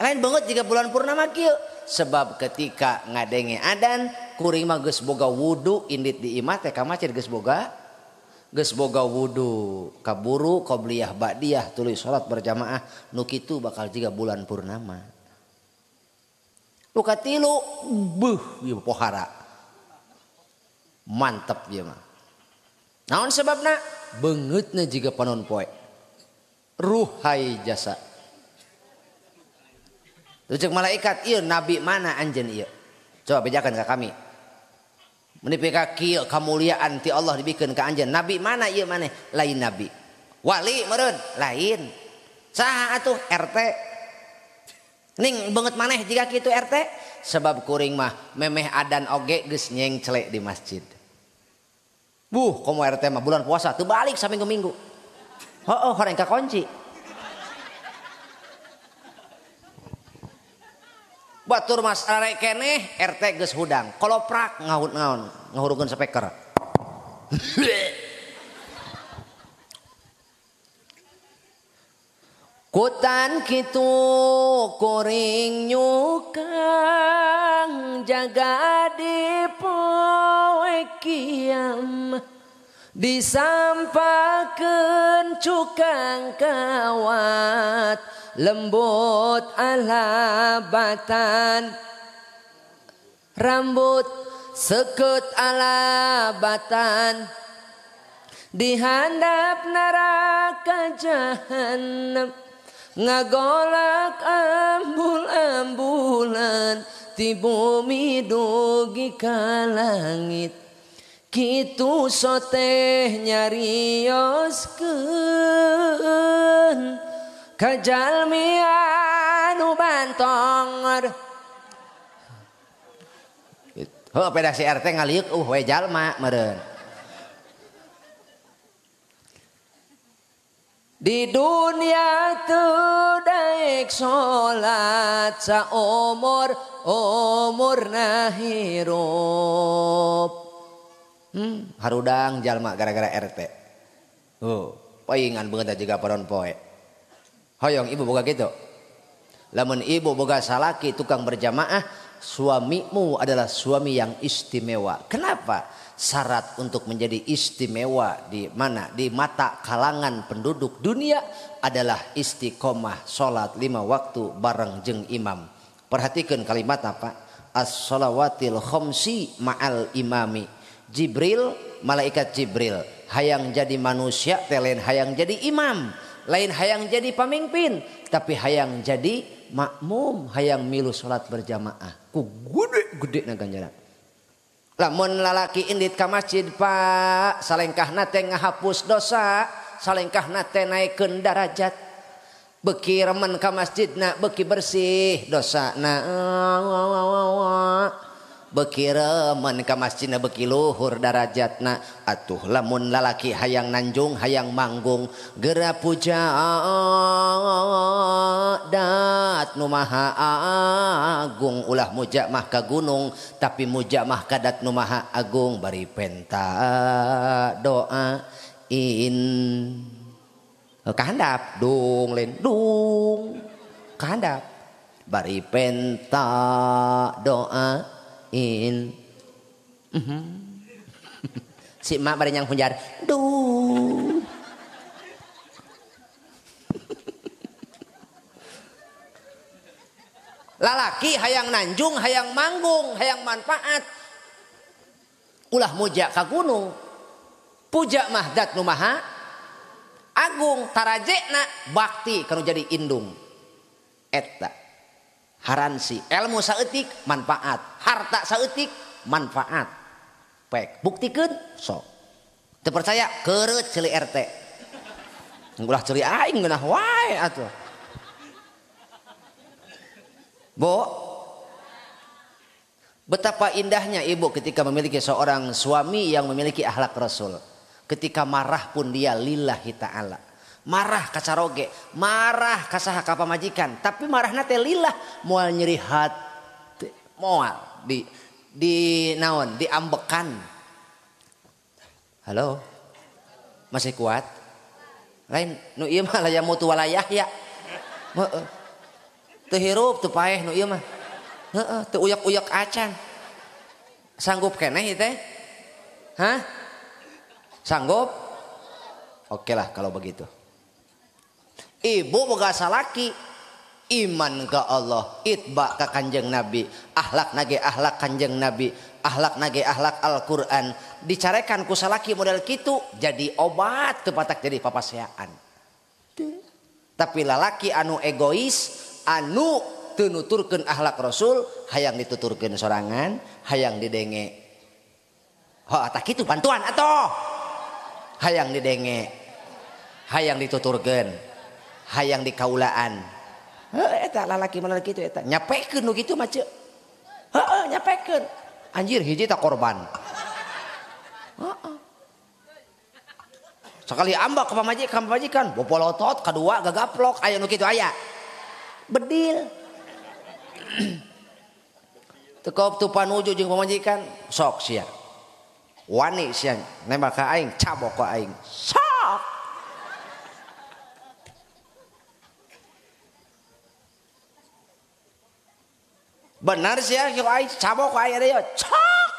Lain banget jika bulan purnama kieu. Sebab ketika ngadenge adan kuring mah geus boga wudu indit di imah teh ka masjid geus boga wudu kaburu qobliyah ba'diyah tuluy salat berjamaah nu kitu bakal jiga bulan purnama. Nu katilu ieu pohara. Mantep ieu mah. Naon sebabna? Beungeutna jiga panon poe. Ruhai jasa. Cek malaikat ieu nabi mana anjeun ieu? Coba bejakeun ka kami. Mun dipika kieu kamuliaan ti Allah dibikeun ka anjeun. Nabi mana ieu maneh? Lain nabi. Wali meureun? Lain. Saha atuh RT? Ning banget maneh jika kitu RT? Sebab kuring mah memeh adan oge geus nyengclek di masjid. Komo RT mah bulan puasa teu balik saminggu-minggu. Heuh horeng ka kunci. Batur mas arek keneh RT geus hudang koloprak ngaun ngahurukeun speaker. Kutan kitu kuring nyukang jaga di poe kiam disampakeun cukang kawat lembut alabatan rambut sekut alabatan dihandap neraka jahanam ngagolak ambul-ambulan ti bumi dugi ka langit kitu soteh nyarioskeun ka jalmi anu bantong. Heuh peda si RT ngaliuk we jalma meureun. Di dunia teu daek salat saumur umurna hirup. Harudang jalma gara-gara RT. Paingan beungeut juga paron poe. Hoyong ibu boga gitu. Lamun ibu boga salaki tukang berjamaah, suamimu adalah suami yang istimewa. Kenapa? Syarat untuk menjadi istimewa di mana? Di mata kalangan penduduk dunia adalah istiqomah sholat 5 waktu bareng jeung imam. Perhatikan kalimat apa? As-shalawatil khamsi ma'al imami. Jibril, malaikat Jibril hayang jadi manusia teh lain hayang jadi imam, lain hayang jadi pamimpin, tapi hayang jadi makmum, hayang milu sholat berjamaah. Ku gede na ganjaran. Lamun lalaki indit ka masjid Pak, salengkahna teh ngahapus dosa, salengkahna teh naikeun darajat. Beki remen ka masjidna, beki bersih dosana. Beki remen ka masjidna, beki luhur darajatna. Atuh lamun lalaki hayang nanjung, hayang manggung, geura puja dat nu maha agung. Ulah muja mah ka gunung, tapi muja mah ka dat nu maha agung. Bari penta doain kahandap dung len dung kahandap bari penta doain si mak bari nyang punjar dung. Lalaki hayang nanjung, hayang manggung, hayang manfaat. Ulah muja ka gunung, puja mah dat nu maha agung. Tarajekna bakti kanu jadi indung. Eta haransi ilmu saeutik manfaat, harta saeutik manfaat. Pek buktikeun sok. Teu percaya keureut ceuli RT. Ulah ceuli aing geunah wae atuh. Bo, betapa indahnya ibu ketika memiliki seorang suami yang memiliki akhlak Rasul. Ketika marah pun dia lillahi ta'ala. Marah ka caroge, marah ka saha ka pamajikan, tapi marahna teh lillah, moal nyeri hati, moal di naon, diambekan. Halo. Masih kuat? Lain nu ieu mah aya mutu walayah ya. Heeh. Teu hirup teu paeh nu ieu mah. Heeh, teu uyak-uyak acan. Sanggup keneh ieu teh? Hah? Sanggup? Oke lah kalau begitu. Ibu boga salaki iman ke Allah, itba ka Kanjeng Nabi, akhlak nage akhlak Kanjeng Nabi, akhlak nage akhlak Al-Qur'an. Dicarekan ku salaki model kitu jadi obat teu patak jadi papaseaan. Tapi lalaki anu egois, anu teu nuturkeun akhlak Rasul, hayang dituturkeun sorangan, hayang didenge. Ho eta kitu bantuan atoh. Hayang didenge, hayang dituturkeun, hayang dikaulaan. Heuh eta lalaki mana kitu eta. Nyapekeun nu kitu mah ceuk. Heeh, nyapekeun. Anjir hiji tak korban. Heeh. Sekali ambak ka pamajikan, bopolotot, kadua gagaplok, aya nu kitu aya. Bedil. Tekop tu panuju jeung pamajikan, sok sia. Wani sia nembak ka aing, cabok ka aing. Sok. Benar sia kieu aing cabok ka aing deui. Sok.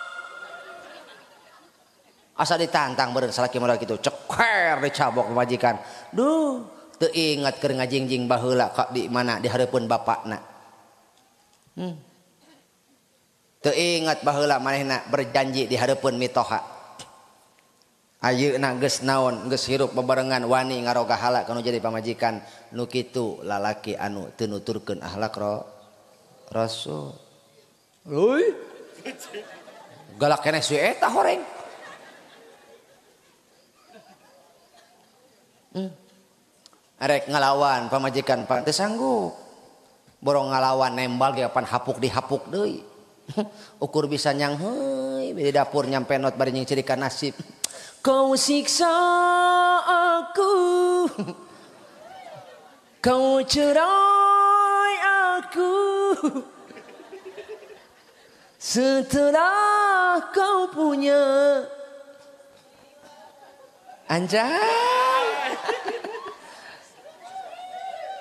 Asa ditantang beureun salaki modal kitu, ceker dicabok pamajikan. Duh, teu inget keur ngajingjing baheula ka di mana di hareupeun bapakna. Teu inget baheula manehna berjanji di hareupeun mitoha. Ayeuna geus naon, geus hirup bebarengan wani ngaroga hala kanu jadi pamajikan. Nu kitu lalaki anu teu nuturkeun akhlak Rasul. Euy. Galak keneh si eta horeng. Arek ngalawan pamajikan teu sanggup. Borong ngalawan nembal ge pan hapuk dihapuk deui. Ukur bisa nyang heuy di dapur nyampe not bari nying cirikan nasib. Kau siksa aku Kau cerai aku setelah kau punya anjay.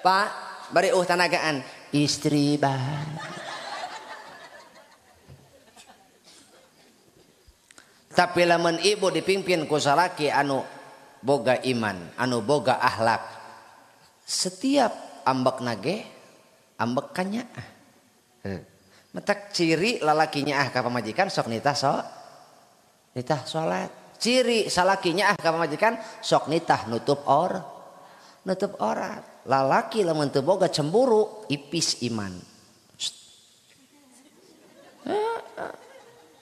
Pak, bari tanagaan istri bah. Tapi lamun ibu dipimpin ku salaki anu boga iman, anu boga akhlak, setiap ambek nage ambek kanya. Metak ciri lalakinya ka pamajikan sok nitah salat. Ciri salakinya ka pamajikan sok nitah nutup orat. Lalaki lamun teu boga cemburu ipis iman.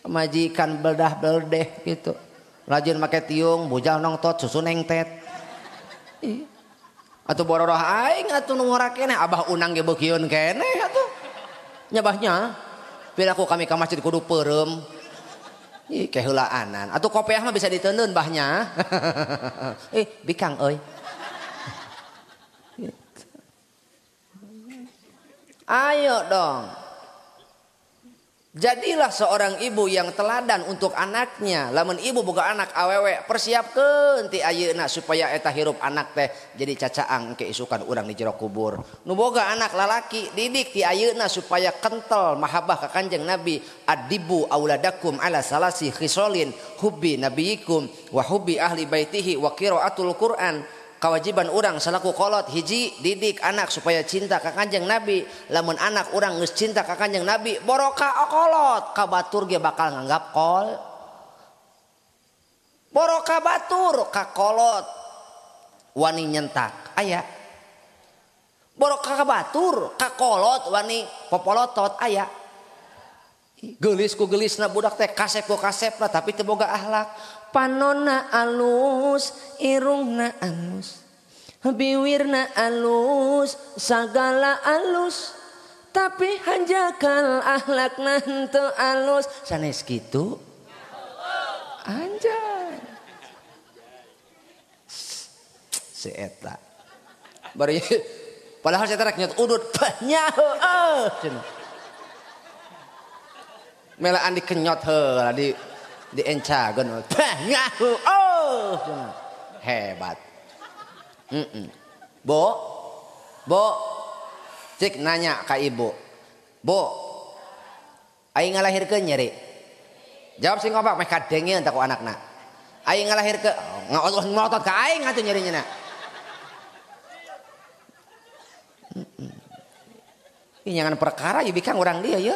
Majikan beldah-beldeh gitu. Lajun make tiung, bujal nongtot, susu nengtet. Atuh bororoh aing atuh nu ngora keneh, abah unang ge beukieun keneh atuh. Nyabahnya, piraku kami ka masjid kudu peureum. Ih kehulaanan. Atuh kopiah mah bisa diteundeun bahnya. Bikang euy. Ayo dong. Jadilah seorang ibu yang teladan untuk anaknya. Lamun ibu boga anak awewe, persiapkeun ti ayeuna supaya eta hirup anak teh jadi cacaang ke isukan urang di jero kubur. Nu boga anak lalaki didik ti ayeuna supaya kental mahabbah ka Kanjeng Nabi. Adibu auladakum ala salasi khisolin hubbi nabiyikum wa hubbi ahli baitihi wa qiraatul Qur'an. Kewajiban orang salaku kolot hiji didik anak supaya cinta ka Kanjeng Nabi. Lamun anak orang geus cinta ka Kanjeng Nabi boroka kolot ka batur ge bakal nganggap kol. Boroka batur ka kolot wani nyentak aya. Boroka ka batur ka kolot wani popolotot aya. Geulis ku geulisna budak teh kasep ku kasepna tapi teu boga akhlak. Panonna alus, irungna alus, biwirna alus, sagala alus, tapi hanjakal akhlakna henteu alus. Sanes kitu? Anjay. Si eta. Bari padahal saya rek nyot udut nyaho melaan dikenyot heula di encagon ngaku hebat. Bo cik nanya ka ibu, bo aing ngalahirkeun nyeri, jawab sing ngopak meh kadengeun tak ku anakna. Aing ngalahirkeun ngotot ka aing atuh nyerinya na. Ini jangan perkara ya bikang orang dia ya.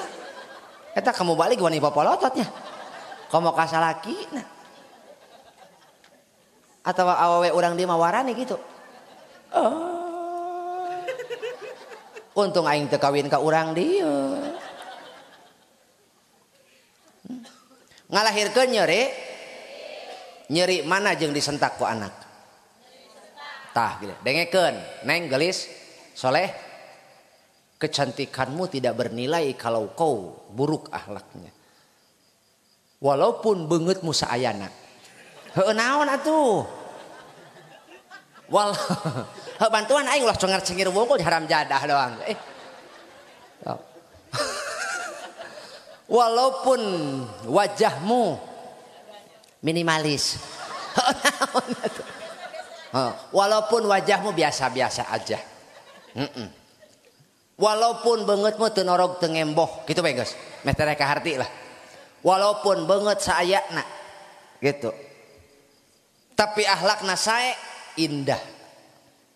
Eta kamu balik wani popolototnya. Komo kasalaki nah. Atau awewe orang dia mawarani gitu. Untung aing teu kawin ka urang dia. Ngalahirkeun nyeri mana jeung disentak ku anak. Tah gile dengekeun neng gelis soleh. Kecantikanmu tidak bernilai kalau kau buruk akhlaknya. Walaupun beungeutmu saayana. Heueuh naon atuh? Bantuan aing ulah cengar-cengir wungkul haram jadah doang. Walaupun wajahmu minimalis. Walaupun wajahmu biasa-biasa aja. Walaupun beungeutmu teu norog teu ngemboh kitu bae geus. Meh tere ka harti lah. Walaupun beungeut saayana gitu. Tapi akhlakna sae indah.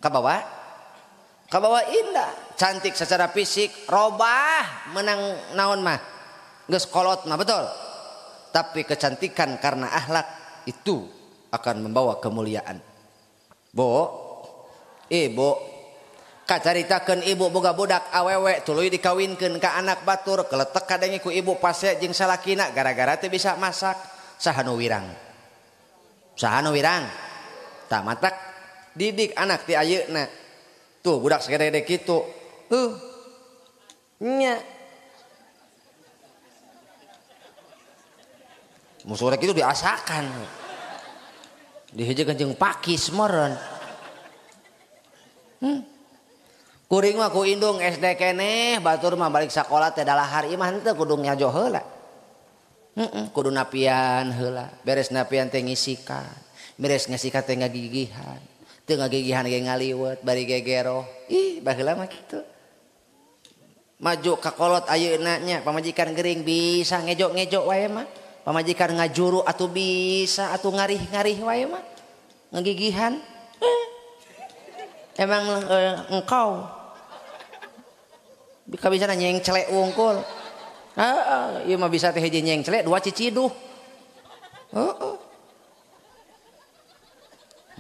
Kabawa indah, cantik secara fisik, robah menang naon mah. Geus kolot mah betul. Tapi kecantikan karena akhlak itu akan membawa kemuliaan. Bo, kacaritakeun ibu boga budak awewe tuluy dikawinkeun ka anak batur keletek kadenge ku ibu pase jeung salakina gara-gara teu bisa masak. Saha nu wirang? Tah matak didik anak ti ayeuna. Tuh budak sagede kitu. Nya. Musuh rek itu diasakan. Dihijekeun jeung pakis meureun. Kuring mah ku indung SD keneh batur mah balik sakola teh dalahar ieu mah henteu kudu nyajo heula. Kudu napian heula. Beres napian teh ngisikan. Beres ngisikan teh ngagigihan. Teu ngagigihan ge ngaliwet bari gegero. Ih baheula mah kitu. Maju ka kolot ayeuna nya pamajikan gering bisa ngejo-ngejo wae mah. Pamajikan ngajuru atuh bisa atuh ngarih-ngarih wae mah. Ngagigihan. Emang engkau bisa nyengcelek wungkul. Iya mah bisa teh hiji nyengcelek dua ciciduh.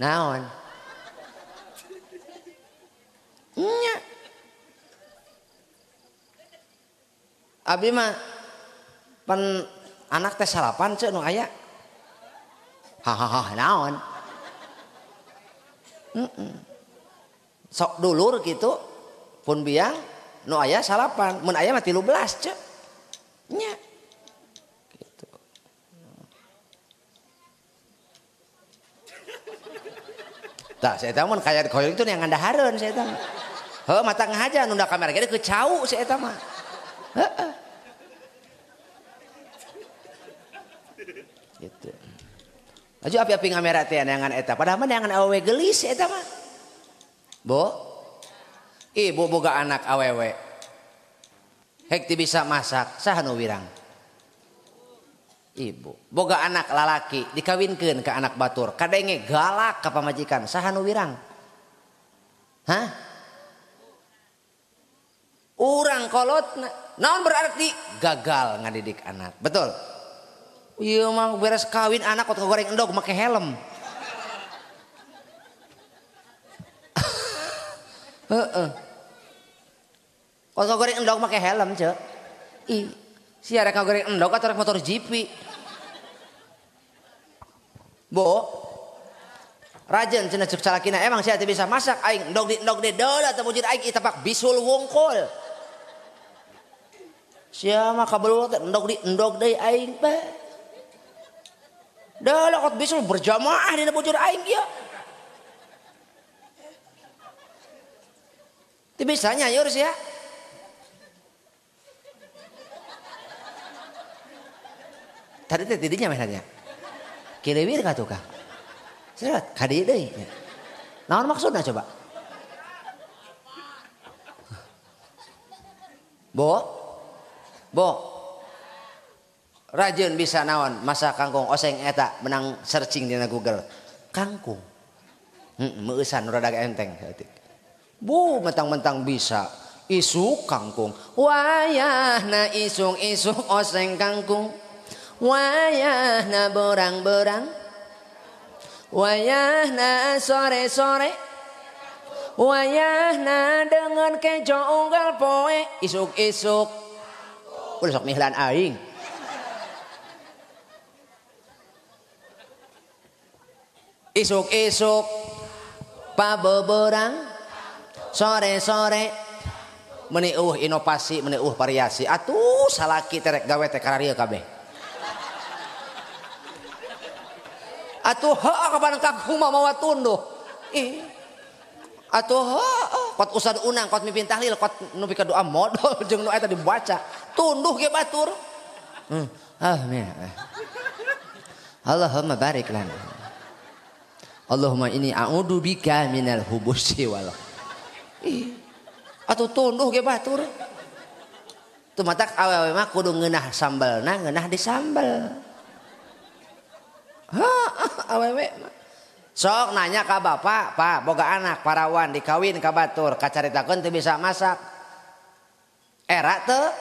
Naon? Nya. Abi mah pan anak teh salapan ceu nu aya. Hahaha naon? Sok dulur gitu pun biang nu aya salapan mun aya mah 13 ceu nya gitu. Tah saya tahu mun kaya koyong itu yang ngandahareun saya tahu. Heuh mata ngahaja nu da kamera ge kecau saya tahu mah. Heeh. Gitu. Aju api-api ngamera teh neangan eta padahal mah neangan awewe geulis eta mah. Bo, ibu boga anak awewe, hek ti bisa masak, saha nu wirang? Ibu, boga anak lalaki, dikawinkeun ke anak batur, kadenge galak ka pamajikan, saha nu wirang? Hah? Urang kolotna, naon berarti gagal ngadidik anak, betul? Iya mah beres kawin anak kok goreng endog make helm. Heeh. Kok goreng endog make helm, Cek. Ih, si arek goreng endog atau motor GP. Bo. Rajen cenah cek salakina emang sia teu bisa masak aing endog di deula teu mujud aing itapak bisul wungkul. Sia mah kabelul teh endog deui aing teh. Deula kot bisul berjamaah dina bujur aing ieu. Itu bisa nyayur sih ya. Tadi teh tidinya mainannya. Kilewir ka tuh kah? Seret kadi deui. Naon maksudna coba? Bo. Rajin bisa naon masak kangkung oseng eta menang searching dina Google. Kangkung. Meusan rada enteng. Bu mentang-mentang bisa isuk kangkung wayahna isung-isung oseng kangkung wayahna berang-berang wayahna sore-sore wayahna dengan kejo unggal poe isuk-isuk udah sok mihlan aing isuk-isuk pabeberang sore-sore meuni inovasi meuni variasi atuh salaki terek gawe teh kararieu kabeh atuh heuh kapan kangkung mah mawa tunduh ih atuh heuh kot usad unang kot mipin tahlil kot nu pikeun doa modal jeung nu eta dibaca tunduh ge batur amin Allahumma barik lana Allahumma inni a'udzu bika minal hubusi wal atuh tunduh ge batur. Teu matak awewe mah kudu ngeunah sambelna, ngeunah di sambel. Awewe mah. Sok nanya ka bapak, Pak, boga anak parawan dikawin ka batur, kacaritakeun teu bisa masak. Era teu?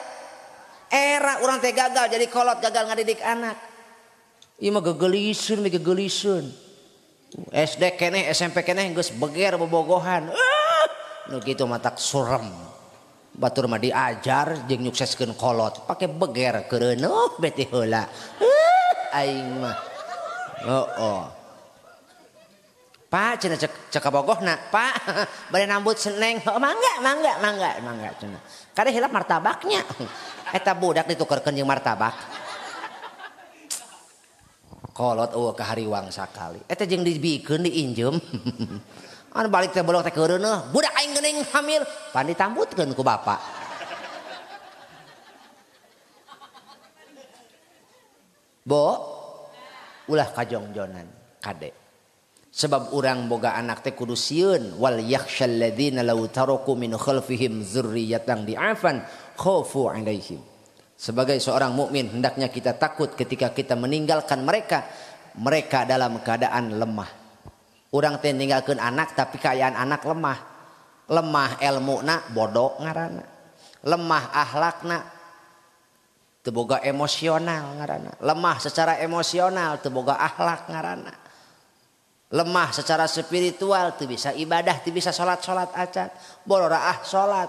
Era urang teh gagal jadi kolot, gagal ngadidik anak. Ieu mah gegeliseun. SD keneh, SMP keneh geus beger bobogohan. Nu kitu matak surem. Batur mah diajar jeung nyukseskeun kolot, pake beger keureunuh beti heula. Aing mah. Heeh. Pak cenah cek ka bogohna, Pak bade nambut seneng. Mangga cenah. Kade hilap martabaknya. Eta budak ditukerkeun jeung martabak. Kolot eueuh kahariwang sakali. Eta jeung dibikeun diinjem. Anu balik teh bolong teh keureuneuh, budak aing geuning hamil, pan ditambutkeun ku bapak. Bo, ulah kajongjonan kade. Sebab urang boga anak teh kudu sieun wal yakhshal ladzina law taraku min khalfihim dzurriyyatan di'afan khaufu 'alaihim. Sebagai seorang mukmin hendaknya kita takut ketika kita meninggalkan mereka dalam keadaan lemah. Urang teh ninggalkeun anak tapi kaayaan anak lemah. Lemah ilmuna bodoh ngaranna. Lemah akhlakna teu boga emosional ngaranna. Lemah secara emosional teu boga akhlak ngaranna. Lemah secara spiritual teu bisa ibadah, teu bisa salat acan. Bororaah salat.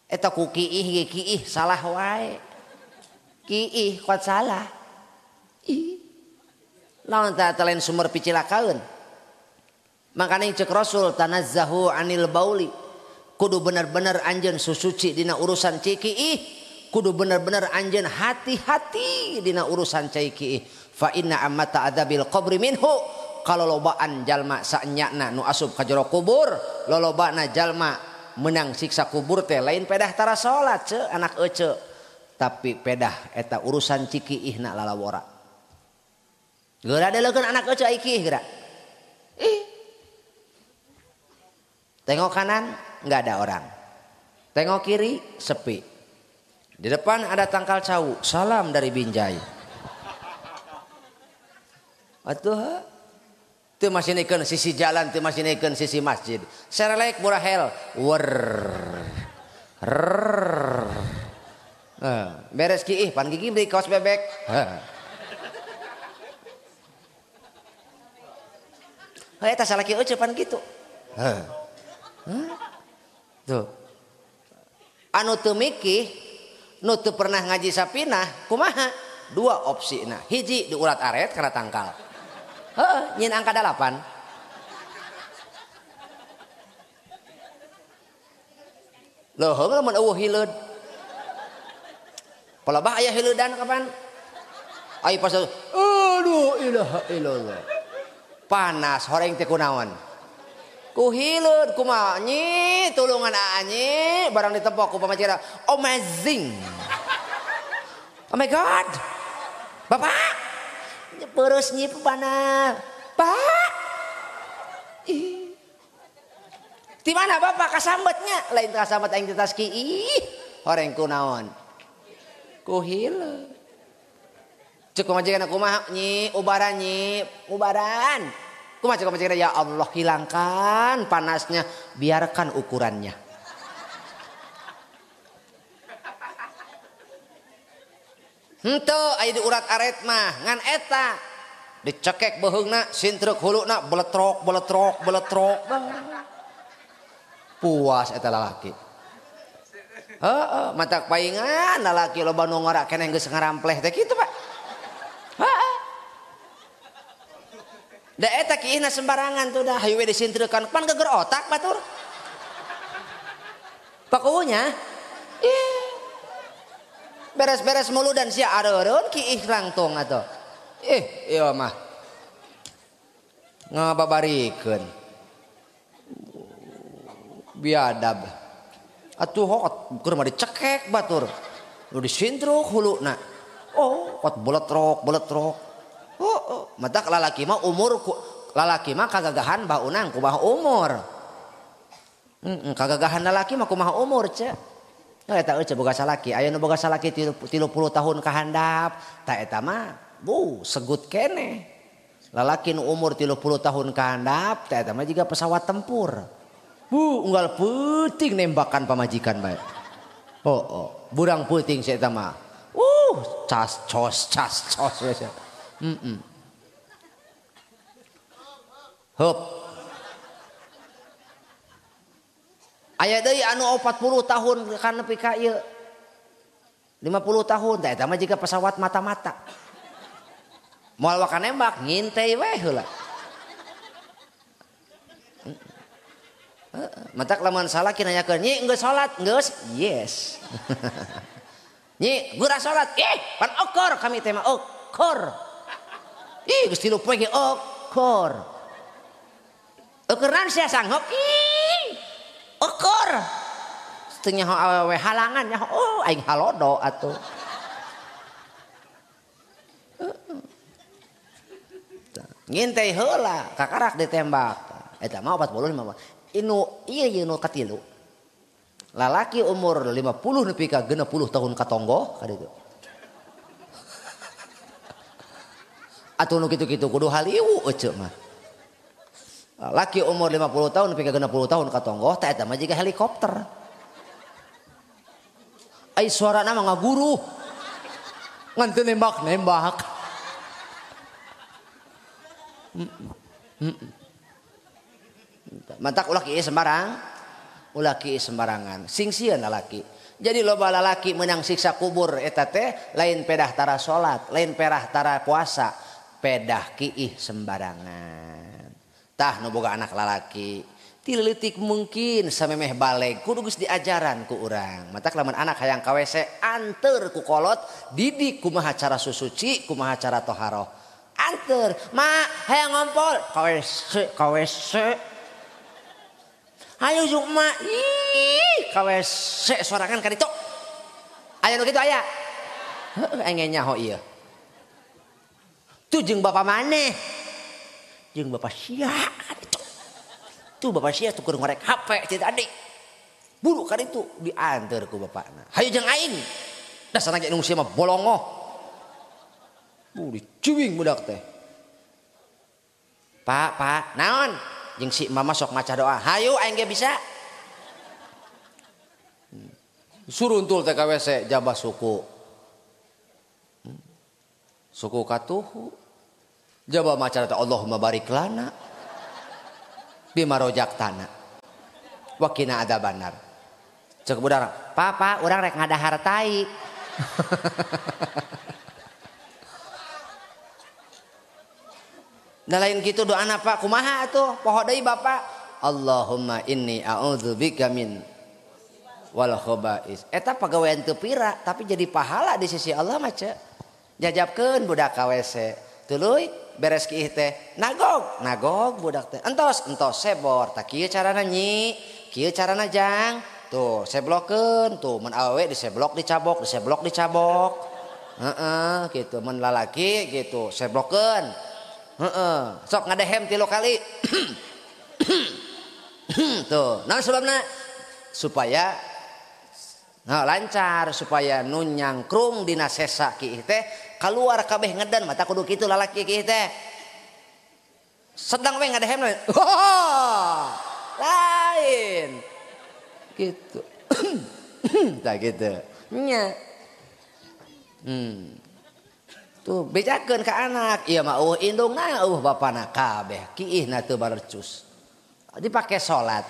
Eta ku kiih salah wae. Kiih kuat salah. Ih. Naon teh lain sumber picilakaeun. Makanya cek Rasul tanazzahu anil bauli. Kudu bener-bener anjeun susuci dina urusan cikiih. Kudu bener-bener anjeun hati-hati dina urusan cikiih. Fa inna ammata adzabil qabri minhu. Kalau lobaan jalma saenyana nu asup ka jero kubur, lolobana jalma menang siksa kubur teh lain pedah tara salat ce anak ece. Tapi pedah eta urusan cikiihna lalawora. Geura deulekeun anak ece ai kiih geura. Tengok kanan, nggak ada orang. Tengok kiri, sepi. Di depan ada tangkal cau, salam dari Binjai. Atuh, teu masinekeun sisi jalan, teu masinekeun sisi masjid. Serelek murahel, beres kiih, pan gigi beli kaos bebek. Eta salaki eueuh pan kitu. Tuh. Anu teu mikih, nu teu pernah ngaji sapinah, kumaha? Dua opsina. Hiji diurat aret kana tangkal. Heeh, nyin angka 8. Loh, heung mun eueuh hileud. Palabah aya hileudan kapan? Ai pas aduh ilaha illallah. Panas horeng teh kunaon? Ku hileud kumaha nyi tulungan anyi barang ditepok ku pamacira amazing. Oh my god. Bapak peurus nyi pupana. Pak. Di mana bapak kasambetnya? Lain kasambet aing ditas kiih. Horeng kunaon? Ku hileud. Cukup majikan kumaha nyi ubaran nyi ubaran. Kumaha cek majikan ya Allah hilangkan panasnya biarkan ukurannya. Henteu aya di urat aret mah ngan eta dicekek beheungna sintrek huluna beletrok puas eta lalaki. Heeh matak paingan lalaki loba nu ngora keneh geus ngarampleh teh kitu Pak. Heeh. Da eta kiihna sembarangan tuh dah hayu we disintrekan pan geger otak batur. Pakunya beres-beres mulu dan sia areureun kiih langtung atuh. Ieu mah ngababarikeun. Biadab. Atuh hot keur mah dicekek batur. Nu disintruk huluna. Oh, hot beletrok. Oh, matak lalaki mah umur lalaki mah kagagahan baunang kumaha umur. Kagagahan lalaki mah kumaha umur ce. Eta eueuh boga salaki, aya nu boga salaki 30 tahun ka handap, ta eta mah segut keneh. Lalaki nu umur 30 tahun ka handap, ta eta mah jiga pesawat tempur. Unggal peuting nembakan pamajikan bae. Burang peuting si eta mah. Cas cos we. Hup. Aya deui anu 40 tahun kan nepi ka ieu. 50 tahun tah eta mah jiga pesawat mata-mata. Moal waka nembak ngintei we heula. Matak lamun salaki nanyakeun, "Nyi geus salat?" "Geus." "Yes." "Nyi, geura salat?" "Pan okor kami teh mah okor." Geus 3 poe ge okor. Eukeurnan sia sanggup. Ukur. Teu nyaho awewe halangan nyaho. Oh aing halodo atuh. Ngintei heula kakarak ditembak. Eta mah 45. Inu ieu nu katilu. Lalaki umur 50 nepi ka 60 tahun katonggo kaditu. Atuh nu kitu-kitu kudu haliu euceuk mah. Laki umur 50 tahun nepi ka 60 tahun katonggo teh eta mah jiga helikopter. Ai suarana mah ngaguru. Ngan teu nembak-nembak. Mantak ulah kieu sembarang, ulah kieu sembarangan. Sing sieun lalaki. Jadi loba lalaki menang siksa kubur eta teh lain pedah tara salat, lain perah tara puasa, pedah kieu sembarangan. Tah nu boga anak lalaki, ti leutik mungkin samemeh baleg kudu geus diajaran ku urang. Mantak lamun anak hayang ka WC anteur ku kolot, didik kumaha cara susuci, kumaha cara toharoh. Anter, mak, hayang ngompol, KWC. Hayu juk mak, KWC sorangan kaditu. Aya nu kitu aya. Heuh, engge nyaho ieu. Tu jeung bapa maneh. Jeung bapa sia kaditu. Tu bapa sia tuh keur ngorek HP ti tadi. Buru kaditu dianteur ku bapana. Hayu jeung aing. Dasarna ge nu sia mah bolongoh. Dicuing budak teh. Pak, naon? Jeung si mama sok maca doa. Hayu aing ge bisa. Suruh untul teh ka WC jabah suku. Suku katuhu. Jabah maca teh Allahumma barik lana bima rojaktana. Wa qina adzabannar. Cek budak, "Pak, urang rek ngadahar tai." Nah lain gitu doa apa kumaha atuh poho deui bapak Allahumma inni a'udzubika min wal khaba'is eta pagawean teu pira tapi jadi pahala di sisi Allah mah ce jajabkeun budak ka WC tuluy beres kieu teh nagog budak teh entos sebor tah kieu carana nyi kieu carana jang tuh seblokkeun tuh mun awewe diseblok dicabok heeh gitu mun lalaki gitu seblokkeun. Sok ngadehem 3 kali. Tuh, nah sebabna supaya lancar supaya nu nyangkrung dina sesa kieu teh kaluar kabeh ngedan mata kudu kitu lalaki kieu teh. Sedang we ngadehem lain. Gitu. Tah gitu. Nya. Tuh bejakeun ka anak ieu mah indungna bapana kabeh kiihna teu barecus dipake salat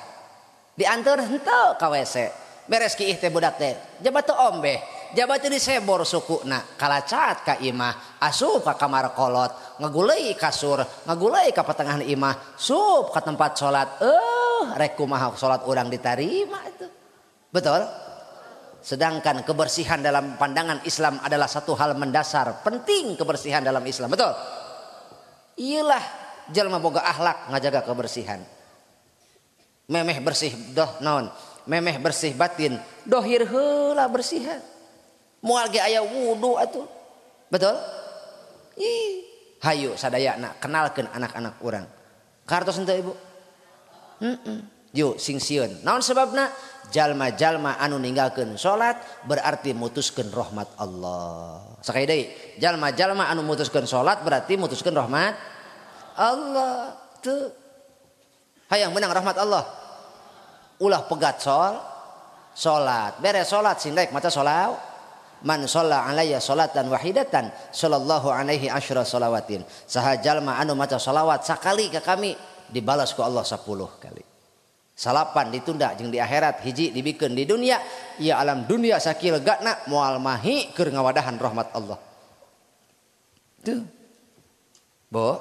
dianteur henteu ka WC beres kiih teh budak teh jabat teu ombeh jabat teu disebor sukuna kalacat ka imah asup ka kamar kolot ngaguleuy kasur ngaguleuy ka patengahan imah sup ka tempat salat rek kumaha salat urang ditarima itu betul. Sedangkan kebersihan dalam pandangan Islam adalah satu hal mendasar, penting kebersihan dalam Islam, betul? Iyalah jalma boga akhlak ngajaga kebersihan. Memeh bersih doh naon? Memeh bersih batin, dohir heula bersihan. Moal ge aya wudu atuh. Betul? Hayu sadayana kenalkeun anak-anak urang. Kartos henteu Ibu? Yuk sing sieun. Naon sebabna? Jalma-jalma anu ninggalkeun salat berarti mutuskeun rahmat Allah. Sakali deui, jalma-jalma anu mutuskeun salat berarti mutuskeun rahmat Allah. Teu. Hayang menang rahmat Allah. Ulah pegat salat. Beres salat sing daek maca sholawat. Man shalla alayya sholatan wahidatan sallallahu alaihi asyra shalawatin. Saha jalma anu maca sholawat sakali ka kami dibalas ku Allah 10 kali. Salapan ditunda jeung di akhirat hiji dibikeun di dunia ya alam dunia sakieu legana moal mahi keur ngawadahan rahmat Allah. Tuh. Bo.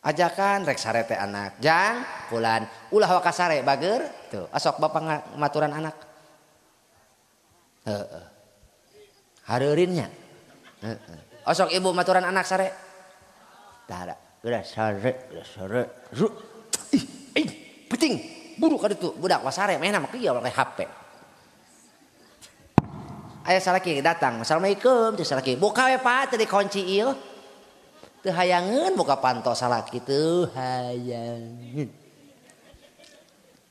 Ajakan rek sare teh anak. Jang pulan ulah wa kasare bager. Tuh, asok bapak maturan anak. Heeh. Hareureunnya. Heeh. Asok ibu maturan anak sare. Tah ada. Udah sare. Penting. Buru ka ditu budak wasare meh mah kieu pakai HP. Aya salaki datang, Assalamualaikum teh salaki. Buka we Pak teh dikunci ieu. Teu hayangeun buka panto salaki teu hayangeun.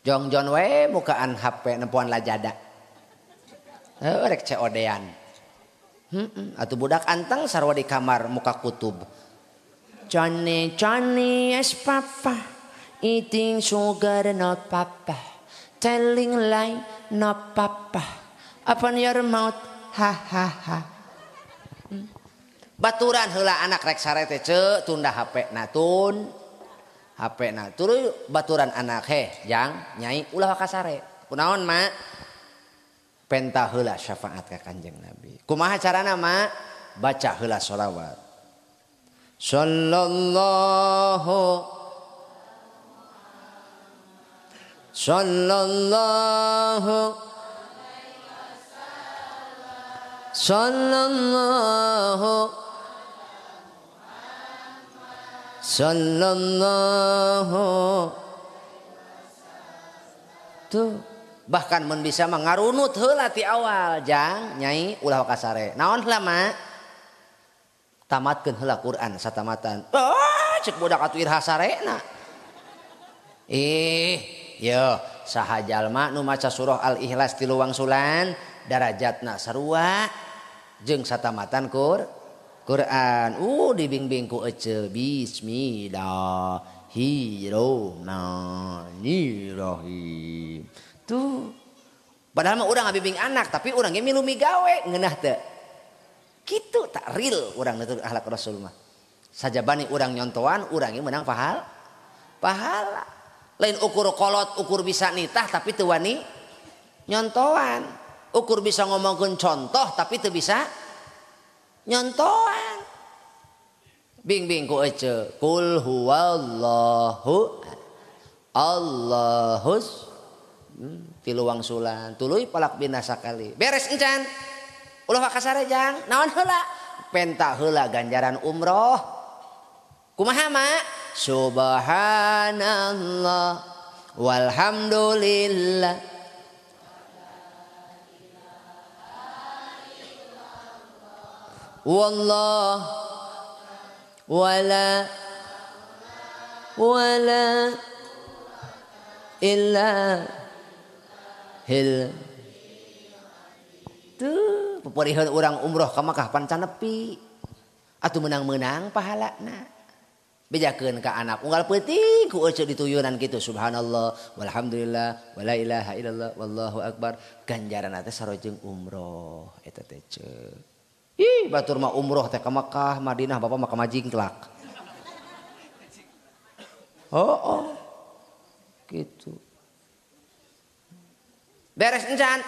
Jongjon we bukaan HP nempuan lajada. Rek COD-an. Atuh budak anteng sarua di kamar muka kutub. Johnny yes papa. Eating sugar not papa. Telling lie not papa. Open your mouth ha ha ha. Baturan heula anak rek sare teh ceu tunda HP na tun. HP na tuluy baturan anak jang nyai ulah ka sare. Kunaon mak? Penta heula syafaat ka Kanjeng Nabi. Kumaha carana mak? Baca heula sholawat. Sallallahu Sallallahu tuh bahkan mun bisa mengarunut heula ti awal jang nyai ulah ka sare. Naon heula mak? Tamatkeun heula Quran satamatan. Cek budak atuh irha sarena. Yo, saha jalma nu maca surah Al-Ikhlas 3 wangsulan darajatna sarua jeung satamatan Quran. Dibimbing ku ece Bismillahirrahmanirrahim. Tuh. Padahal mah urang ngabimbing anak tapi urang ge milu migawe ngeunah teu. Kitu tak real urang nutur akhlak Rasul mah. Sajabani urang nyontoan urang ge meunang pahala. Lain ukur kolot, ukur bisa nitah tapi teu wani nyontoan. Ukur bisa ngomongkeun contoh tapi teu bisa nyontoan. Bing ku qul huwallahu Allahus 3 wangsulan tuluy palak bina sakali. Beres encan. Ulah ka sare jang. Naon heula? Penta heula ganjaran umroh. Kumaha mak? Subhanallah walhamdulillah wallah wala illa hil tuh pupuriheun urang umroh ka Makkah pan can nepi atuh menang-menang pahalana. Bejakeun ka anak unggal peuting ku ece dituyunan kitu subhanallah walhamdulillah wala ilaha illallah wallahu akbar ganjaranna teh sarojeng umroh eta teh ceuk. Batur mah umroh teh ka Makkah Madinah bapak mah ka Majingklak. Gitu. Beres encan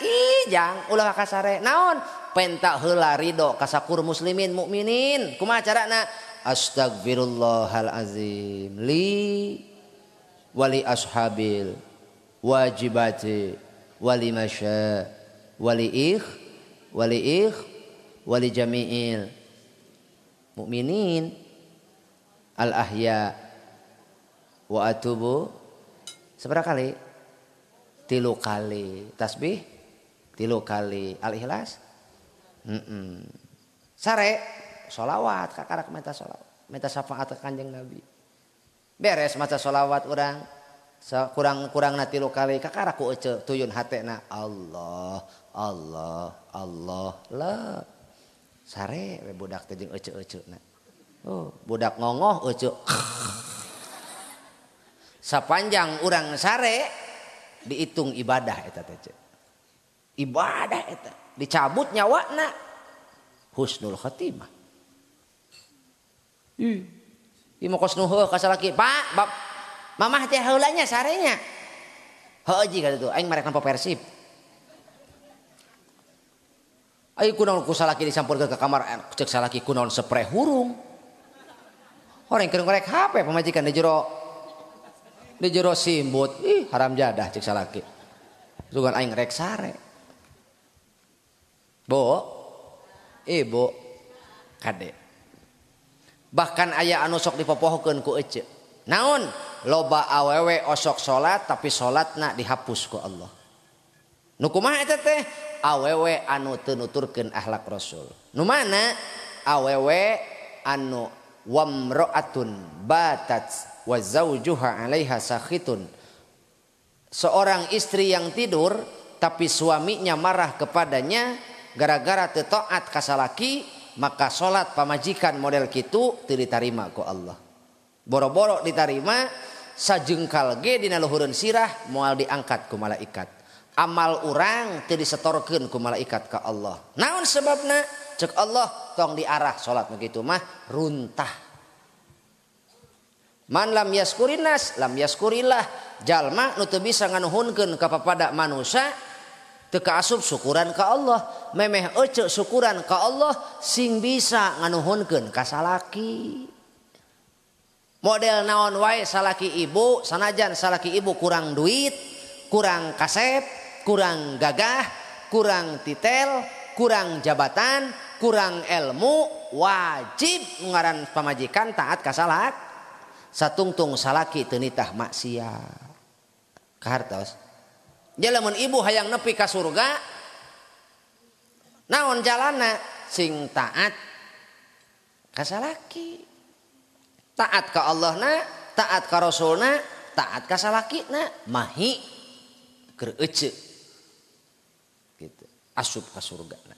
jang ulah ka sare naon penta heula ridho ka sakur muslimin mukminin kumaha carana Astagfirullahalazim li wali ashabil wajibati wali masya wali jami'il mukminin al ahya wa atubu seberapa kali? 3 kali tasbih 3 kali al-ikhlas sare sholawat kakarak minta sholawat minta syafaat ke Kanjeng Nabi beres maca sholawat urang kurang na 3 kali kakarak ku ece tuyun hatena Allah lah sare we budak teh jeung ece-ecena budak ngongoh ece sapanjang urang sare dihitung ibadah eta teh ibadah eta dicabut nyawana husnul khatimah. Mau kos nuheuh ka salaki, Pak, mamah teh heulanya sarenya. Heuh ji ka ditu, aing marek nampa Persib. Aing kunaon ku salaki disampurkeun ke kamar, cek salaki kunaon spray hurung. Horeng keur ngorek HP pamajikan di jero simbut. Haram jadah cek salaki. Sugan aing rek sare. Bo, ibu, kade. Bahkan aya anu sok dipopohkeun ku ece. Naon? Loba awewe osok salat tapi salatna dihapus ku Allah. Nu kumaha eta teh? Awewe anu teu nuturkeun akhlak Rasul. Nu mana? Awewe anu wamraatun batat wa zaujuha 'alaiha sakhitun. Seorang istri yang tidur tapi suaminya marah kepadanya gara-gara teu taat ka salaki, maka salat pamajikan model kitu teu ditarima ku Allah. Boro-boro ditarima sajengkal ge dina luhureun sirah moal diangkat ku malaikat. Amal urang teu disetorkeun ku malaikat ka Allah. Naon sebabna? Cek Allah tong diarah salat begitu mah runtah. Man lam yaskurinas lam yaskurillah. Jalma nu teu bisa nganuhunkeun ka papada manusia teu kaasup syukuran ka Allah. Memeh ece syukuran ka Allah sing bisa nganuhunkeun ka salaki. Model naon wae salaki ibu, sanajan salaki ibu kurang duit, kurang kasep, kurang gagah, kurang titel, kurang jabatan, kurang ilmu, wajib ngaran pamajikan taat ka salak. Satungtung salaki teu nitah maksiat. Kahartos. Nya lamun ibu hayang nepi ka surga, naon jalanna? Sing taat ka salaki. Taat ka Allahna, taat ka Rasulna, taat ka salakina, mahi keur ece. Gitu. Asup ka surgana.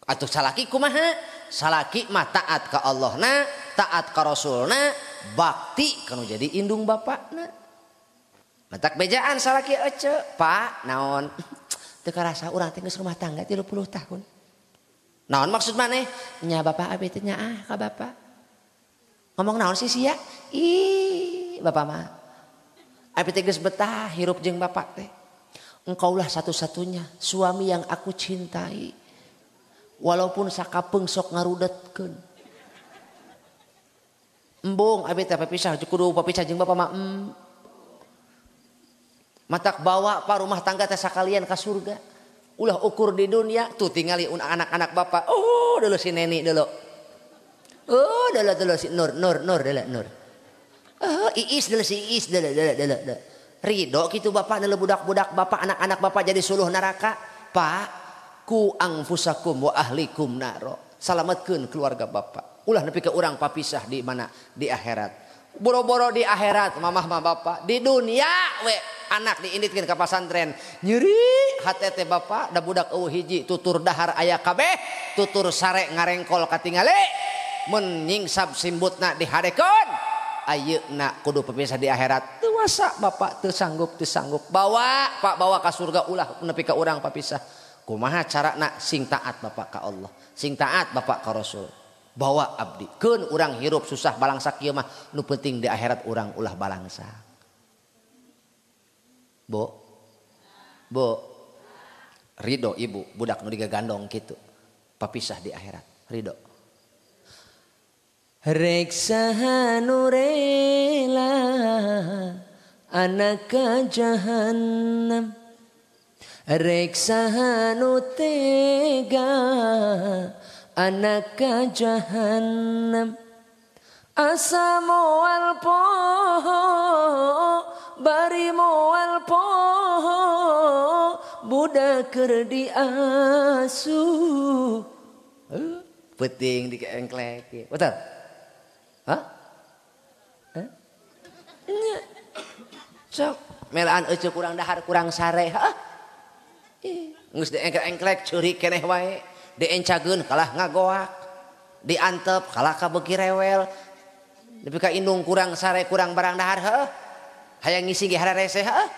Atuh salaki kumaha? Salaki mah taat ka Allahna, taat ka Rasulna, bakti kanu jadi indung bapakna. Matak bejaan salaki ece, Pak, naon? Teu karasa urang teh geus rumah tangga 30 tahun. Naon maksud maneh? Nya bapak abi teh nyaah ka bapak. Ngomong naon sih sia? Ih, bapak mah. Abi teh geus betah hirup jeung bapak teh. Engkaulah satu-satunya suami yang aku cintai. Walaupun sakapeung sok ngarudetkeun. Embung abi teh papisah kudu papisah jeung bapak mah. Matak bawa pa rumah tangga teh sakalian ka surga. Ulah ukur di dunia tuh tingali anak-anak bapak. Oh, dulu si neni dulu. Oh, dulu si Nur dulu. Oh, Iis dulu si Iis dulu. Ridho kitu bapak dulu budak-budak bapak anak-anak bapak jadi suluh neraka. Pak, ku angfusakum wa ahlikum naro. Salametkeun keluarga bapak. Ulah nepi ke urang papisah di mana? Di akhirat. Boro-boro di akhirat mamah mah bapak. Di dunia we anak diinditkeun ka pasantren. Nyeri hate teh bapak da budak eueuh hiji tutur dahar aya kabeh, tutur sare ngarengkol katingale. Mun nyingsab simbutna dihadekeun ayeuna kudu pepisah di akhirat. Teu wasa bapak teu sanggup bawa pak bawa ka surga ulah nepi ka urang papisah. Kumaha carana? Sing taat bapak ka Allah, sing taat bapak ka Rasul. Bawa abdi keun urang hirup susah balangsa kieu mah nu penting di akhirat urang ulah balangsa. Bo ridho ibu budak nu digagandong kitu papisah di akhirat ridho. Reksa nurela anak jahannam, reksa tega anak jahannam, asa moal poho bari moal poho budak keur diasuh. Penting dikeengklek. Betul? Hah? Sok melaan ece kurang dahar kurang sare. Hah? Geus diengklek ceurik keneh wae. Diencageun kalah ngagoak. Diantep kalah kabeuki rewel. Nepi ka indung kurang sare kurang barang dahar heuh. Hayang ngisi ge hararese heuh.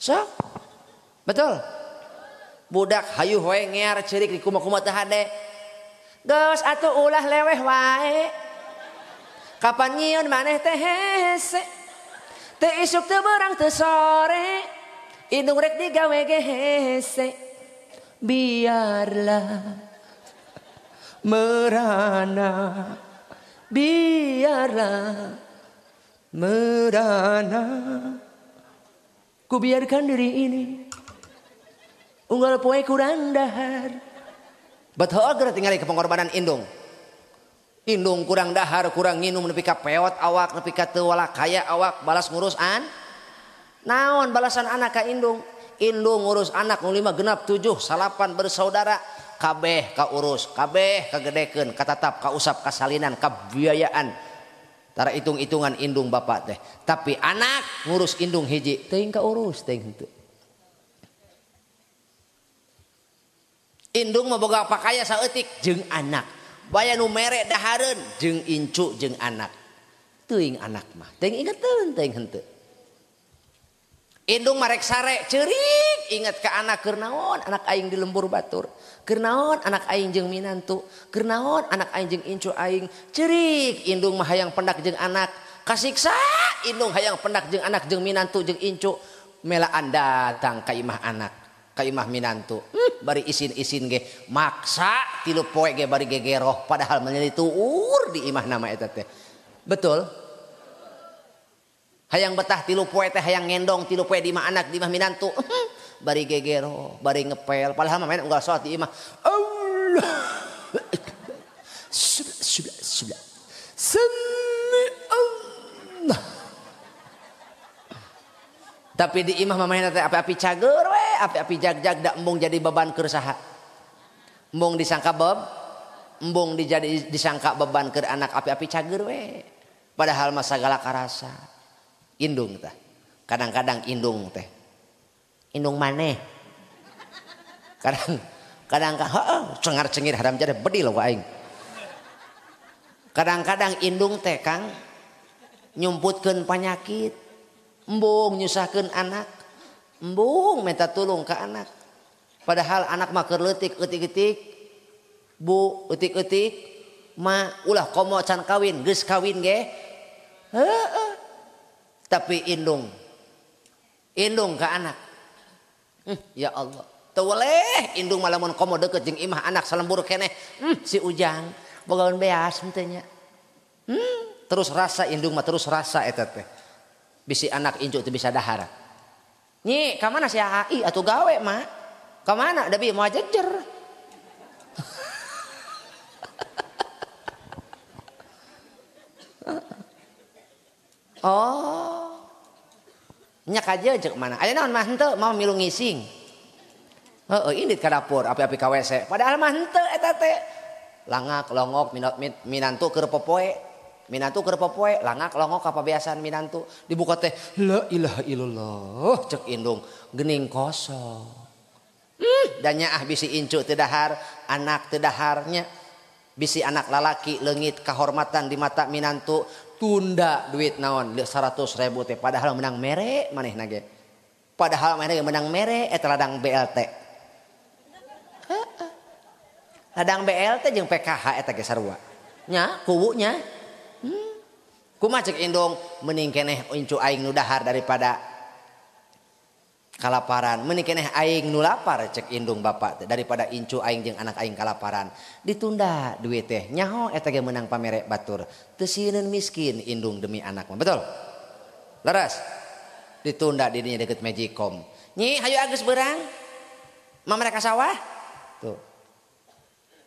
Sok. Betul? Budak hayuh wae ngear ceurik di kumaha teh hade. Geus atuh ulah leweh wae. Kapan nyieun maneh teh hese. Teu isuk teu beurang teu sore. Indung rek digawe ge hese. Biarlah merana. Biarlah merana. Ku biarkan diri ini unggal poe kurang dahar. Betul geus tinggali ke pengorbanan indung. Indung kurang dahar kurang nginum nepi ka peot awak nepi ka teu wala kaya awak balas ngurus naon balasan anak ka indung ngurus anak nu 5 genap 7 8 bersaudara kabeh ka urus kabeh kagedekeun katatap ka usap kasalinan kabiayaan tara hitung-hitungan indung bapak teh tapi anak ngurus indung hiji teuing ka urus teuing henteu indung mah boga pakaya saeutik jeung anak baya nu mere dahareun jeung incu jeung anak teuing anak mah teuing ingeteun teuing henteu indung marek sare ceurik inget ka anak keur naon anak aing di lembur batur keur naon anak aing jeung minantu keur naon anak aing jeung incu aing ceurik indung mah hayang pendak jeung anak kasiksa indung hayang pendak jeung anak jeung minantu jeung incu melaan datang ka imah anak ka imah minantu bari isin-isin ge maksa 3 poe ge bari gegeroh padahal menjadi tuur di imah nama eta teh betul hayang betah 3 poe teh hayang ngendong 3 poe di imah anak di imah minantu bari gegeroh bari ngepel padahal mah main unggal salat di imah Allah sudah sami Allah tapi di imah mamahna teh api-api cager we api-api jag-jag da embung jadi beban keur saha embung disangka embung disangka beban keur anak api-api cager we padahal mah sagala karasa indung teh kadang-kadang indung teh indung maneh kadang heeh cengar-cengir haram jadi bedil wa aing kadang-kadang indung teh Kang nyumputkeun panyakit embung nyusahkeun anak embung minta tulung ke anak padahal anak mah keur leutik eutik-eutik bu eutik-eutik ma ulah komo can kawin geus kawin ge heueuh tapi indung ke anak ya Allah teu weleh indung mah lamun komo deukeut jeung imah anak salembur keneh si ujang bogaeun beas henteu nya terus rasa indung mah terus rasa eta teh bisi anak incu teu bisa dahar nyi ka mana si AI atuh gawe mah ka mana da bi moal jejer oh nyak aja cek mana aya naon mah henteu mau milu ngising heeh indit ka dapur api-api ka WC padahal mah henteu eta teh langak longok minantu keur popoe minantu keur popoe langak longok kapabiasaan minantu dibuka teh la ilaha illallah cek indung geuning kosong dan nyaah bisi incu teu dahar anak teu daharnya bisi anak lalaki leungit kahormatan di mata minantu tunda duit naon 100.000 teh padahal menang mere manehna ge padahal manehna menang mere eta ladang BLT ladang BLT jeung PKH eta ge sarua nya kuwunya kumaha cek indung mending keneh incu aing nu dahar daripada kalaparan mending keneh aing nu lapar cek indung bapak daripada incu aing jeung anak aing kalaparan ditunda duit teh nyaho eta ge meunang pamere batur teu sieun miskin indung demi anak mah betul leres ditunda di dinya deket Magicom nyi hayu geus beurang mamere ka sawah tuh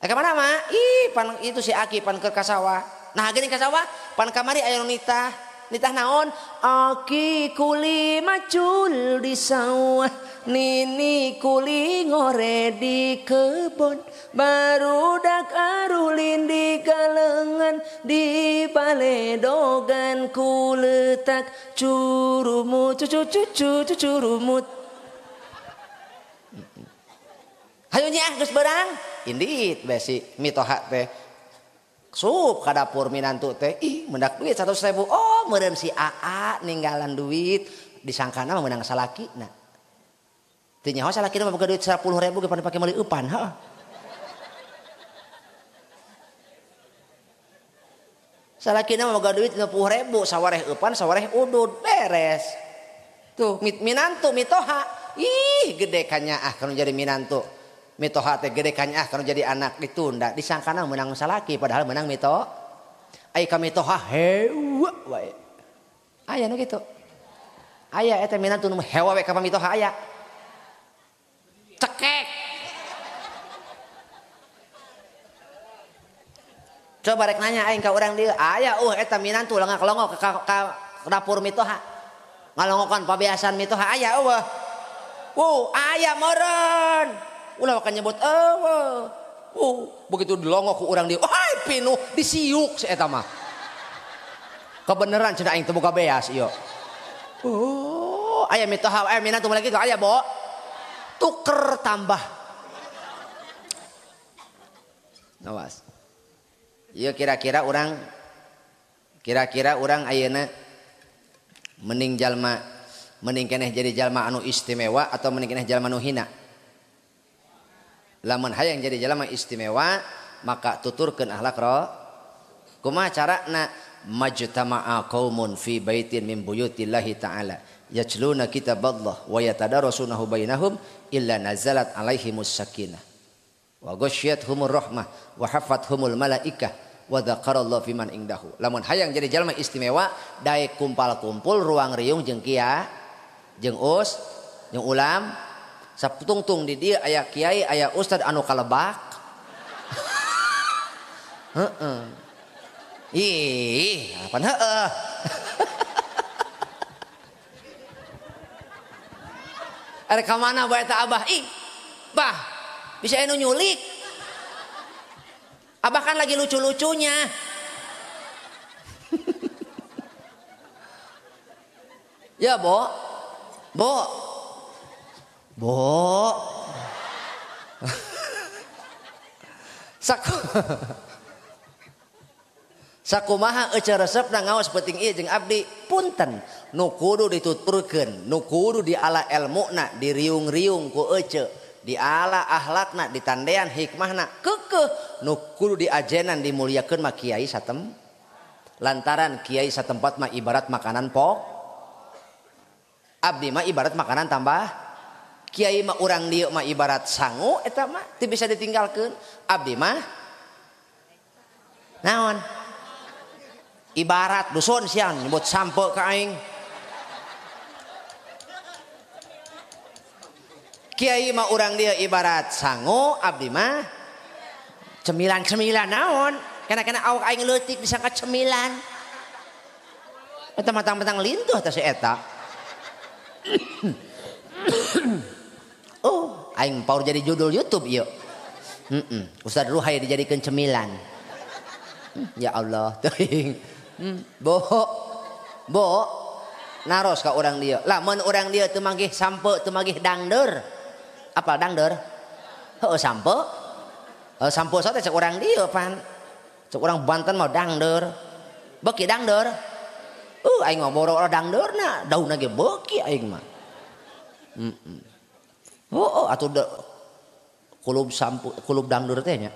ka mana mah ih pan itu si Aki pan keur ka sawah nah gini ka sawah pan kamari aya nitah naon Aki kuli macul di sawah nini kuli ngore di kebon barudak arulin di galengan di baledogan kuletak curumut curumut hayu nya geus beurang indit besi mitoha teh sup ka dapur minantu teh ih mendak duit 100.000 oh meureun si AA ninggalan duit disangkana mah meunang salakina teu nyaho salakina mah boga duit 10.000 ge pake meuli eupan heuh salakina mah boga duit 50.000 sawareh eupan sawareh udud beres tuh minantu mitoha ih gede kanyaah kana jadi minantu mitoha teh gede kanya kalau jadi anak ditunda disangkana menang salaki padahal menang mito ai ka mitoha hewa wae aya nu kitu aya eta minantu nu hewa we ka mitoha aya cekek Coba rek nanya aing ka urang dieu, aya eta minantu lengak-lengok ka dapur mitoha. Ngalongokan pabeasan mitoha aya eueuh. Aya meureun. Ulah ka nyebut eueuh. Begitu dilongok ku urang dieu, ai pinuh disiuk si eta mah. Kebeneran cenah aing teu boga beas ieu. Aya mitoha minantu lagi aya bo. Tuker tambah. Nawas. Ieu kira-kira urang ayeuna mending keneh jadi jalma anu istimewa atau mending keneh jalma anu hina. Lamun hayang jadi jalma istimewa maka tuturkeun akhlak kumaha carana majtama'a qaumun fi baitin min buyutillahi ta'ala yatluna kitaballah wa yatadarasunahu bainahum illa nazalat alaihimus sakinah wa ghasyiyatuhumur rahmah wa hafathumul malaikah wa dzakarallahu fiman indahu. Lamun hayang jadi jalma istimewa daek kumpul ruang riung jeung kiai jeung jeung ulam saputungtung di dieu aya kiai aya ustad anu kalebak. Heeh. Ih, apaan heeh. Are ka mana bae eta abah? Ih, bah, bisa anu nyulik. Abah kan lagi lucu-lucunya. Ya, Bo. Sakumaha eueuh resepna ngaos peuting ieu jeung abdi punten nu kudu dituturkeun nu kudu diala elmuna diriung-riung ku eueuh diala akhlakna ditandean hikmahna keukeuh nu kudu diajenan dimuliakeun mah kiai satem lantaran kiai satempat mah ibarat makanan pok abdi mah ibarat makanan tambah kiai mah urang dieu mah ibarat sangu eta mah teu bisa ditinggalkeun abdi mah naon ibarat dusun sian nyebut sampe ka aing kiai mah urang dia ibarat sangu abdi mah cemilan naon kana awak aing leutik disangka cemilan eta matang-matang lintuh teh si eta. Aing paur jadi judul YouTube ieu. Ustaz Ruhai dijadikeun cemilan. Ya Allah teuing. Bo naros ka urang dieu. Lamun urang dieu teu manggih sampe teu manggih dangdeur. Apa dangdeur? Heueuh sampe. Sampe teh cek urang dieu pan. Cek urang Banten mah dangdeur. Beuki dangdeur. Aing mah boro dangdeurna, daunna ge beuki aing mah. Atuh kulub dangdeur teh nya.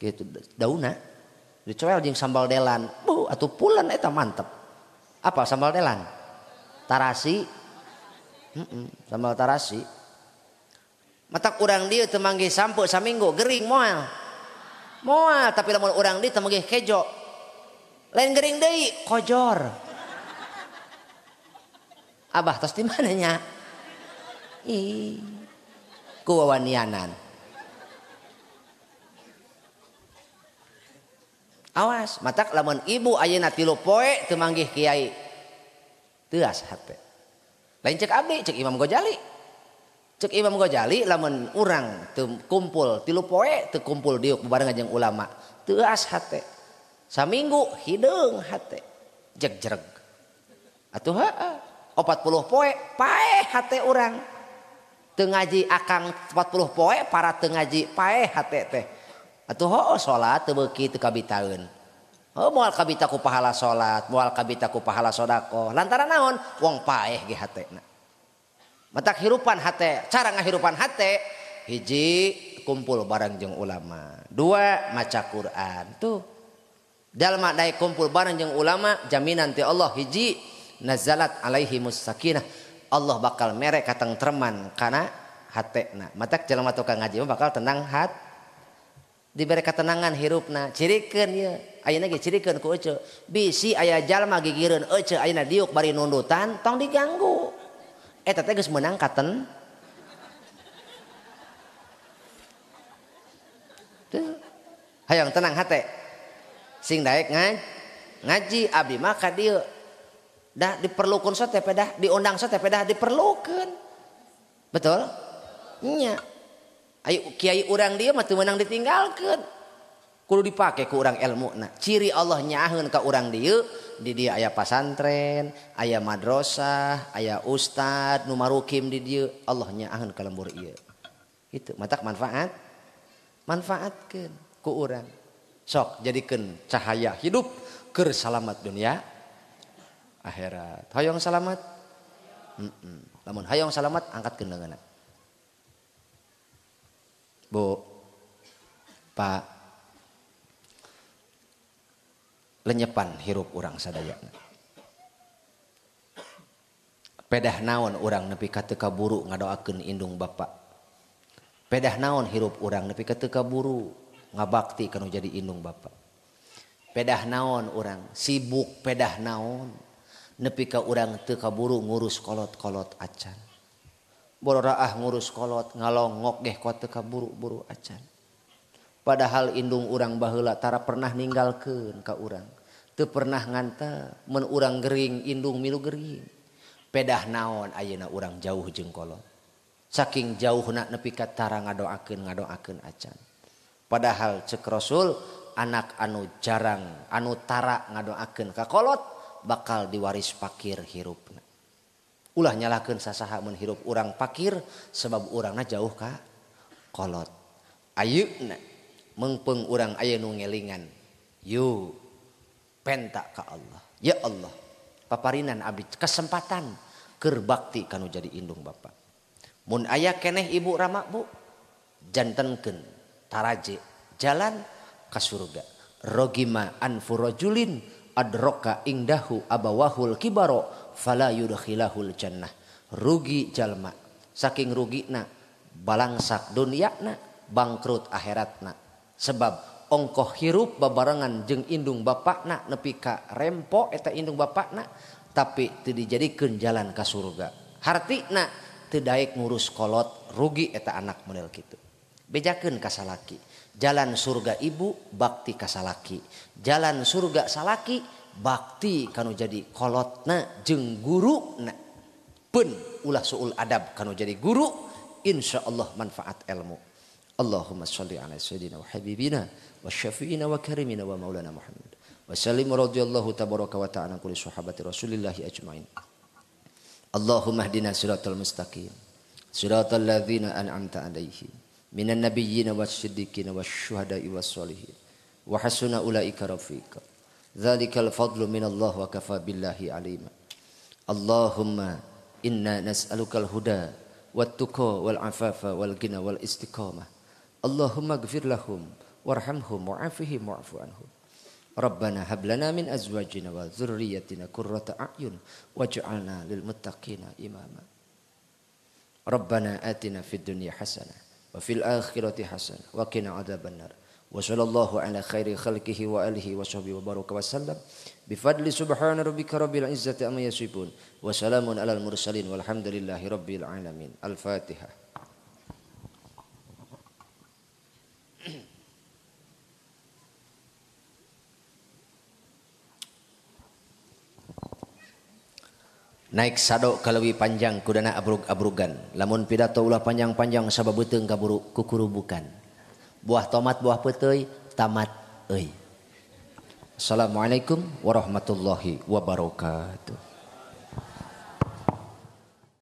Kitu daunna dicoel jeung sambal delan. Atuh pulen eta mantep. Apa sambal delan? Tarasi. Sambal tarasi. Matak urang dieu teu manggih sampe saminggu gering moal. Moal tapi lamun urang dieu teu manggih kejo. Lain gering deui, kojor. Abah tos di mana nya? Ku wawanianan. Awas, matak lamun ibu ayeuna 3 poe teu manggih kiai. Teu ashab teh. Lain cek abdi, cek Imam Ghazali. Cek Imam Ghazali lamun urang teu kumpul 3 poe teu kumpul diuk bebarengan jeung ulama. Teu ashab teh. Saminggu hideung hate. Jegreg. Atuh heueuh. 40 poe paeh hate urang. Teu ngaji akang 40 poe para teu ngaji paeh hate teh. Atuh salat teu beuki teu kabitaeun. Moal kabita ku pahala salat, moal kabita ku pahala sedekah. Lantaran naon? Wong paeh ge hatena. Matak hirupan hate, cara ngahirupan hate hiji kumpul bareng jeung ulama. 2 maca Quran. Tuh. Jalma daek kumpul bareng jeung ulama jaminan ti Allah hiji nazalat alaihimus sakinah. Allah bakal mere katentreman kana hatena. Matak jalma tukang ngaji mah bakal tenang diberi ketenangan hirupna. Cirikeun ieu. Ayeuna ge cirikeun ku eueuh. Bisi aya jalma gigireun eueuh ayeuna diuk bari nundutan tong diganggu. Eta teh geus meunang katen. Hayang tenang hate. Sing daek ngaji abdi mah ka dieu. Dah diperlukeun so teh pedah diundang so teh pedah diperlukeun. Betul? Nya. Ayo kiai urang dieu mah teu meunang ditinggalkeun. Kudu dipake ku urang ilmuna. Ciri Allah nyaheun ka urang dieu, di dieu aya pasantren, aya madrasah, aya ustad nu marukim di dieu, Allah nyaheun ka lembur ieu. Kitu, matak manfaatkeun ku urang. Sok jadikeun cahaya hidup keur salamat dunia akhirat. Hoyong salamat? Lamun hoyong salamat angkatkeun leungeunna. Bu, Pak, lenyepan hirup urang sadayana. Pedah naon urang nepi ka teu kaburu ngadoakeun indung bapa. Pedah naon hirup urang nepi ka teu kaburu ngabakti kanu jadi indung bapa. Pedah naon urang sibuk pedah naon nepi ka urang teu kaburu ngurus kolot-kolot acan. Bororaah ngurus kolot ngalongok geh ku teu kaburu-buru acan. Padahal indung urang baheula tara pernah ninggalkeun ka urang. Teu pernah nganta mun urang gering indung milu gering. Pedah naon ayeuna urang jauh jeung kolot. Saking jauhna nepi ka tara ngadoakeun acan. Padahal cek Rasul anak anu jarang anu tara ngadoakeun ka kolot bakal diwaris pakir hirupna. Ulah nyalakeun sasaha mun hirup urang pakir sebab urangna jauh ka kolot. Ayeuna mengpeung urang aya nu ngelingan. Yu penta ka Allah. Ya Allah, paparinan abdi kesempatan keur bakti kanu jadi indung bapa. Mun aya keneh ibu rama bu, jantenkeun taraje jalan ka surga. Rogima anfu rajulin adroka ingdahu abawahul kibaro fala yudkhilahul jannah. Rugi jalma saking rugina balangsak dunyana bangkrut akhiratna. Sebab ongkoh hirup babarengan jeung indung bapakna nepi ka rempo eta indung bapakna tapi teu dijadikeun jalan ka surga. Hartina teu daek ngurus kolot rugi eta anak model kitu. Bejakeun ka salaki. Jalan surga ibu bakti ka salaki. Jalan surga salaki bakti kanu jadi kolotna jeung guruna. Pun ulah suul adab kanu jadi guru insyaallah manfaat ilmu. Allahumma shalli ala sayyidina wa habibina wa syafi'ina wa karimina wa maulana Muhammad wa sallim radhiyallahu tabaraka wa ta'ala kulli sahabati rasulillahi ajmain. Allahumma hdina siratal mustaqim siratal ladzina an'amta 'alaihim minan nabiyyin wasyiddiqin wasyuhada'i wassolihin wa hasuna ulaika rafiqa dzalikal fadlu minallah wa kafa billahi alima. Allahumma inna nas'alukal huda wat tuqa wal afafa wal ghina wal istiqamah. Allahumma ighfir lahum warhamhum wa'afihim wa'fu anhum. Rabbana hab lana min azwajina wa dzurriyyatina qurrata a'yun waj'alna lil muttaqina imama. Rabbana atina fid dunya hasanah wa fil akhirati hasanah wa qina adzabannar. Wa sallallahu ala khairi khalqihi wa alihi wa sahbihi wa baraka wa sallam bi fadli subhana rabbika rabbil izzati amma yasifun wa salamun alal mursalin walhamdulillahi rabbil alamin. Al-Fatihah. Naik sado kaleuwi panjang kudana abrug-abrugan. Lamun pidato ulah panjang-panjang sababeuteung kaburu kukurubukan. Buah tomat buah peuteuy tamat euy. Assalamualaikum warahmatullahi wabarakatuh.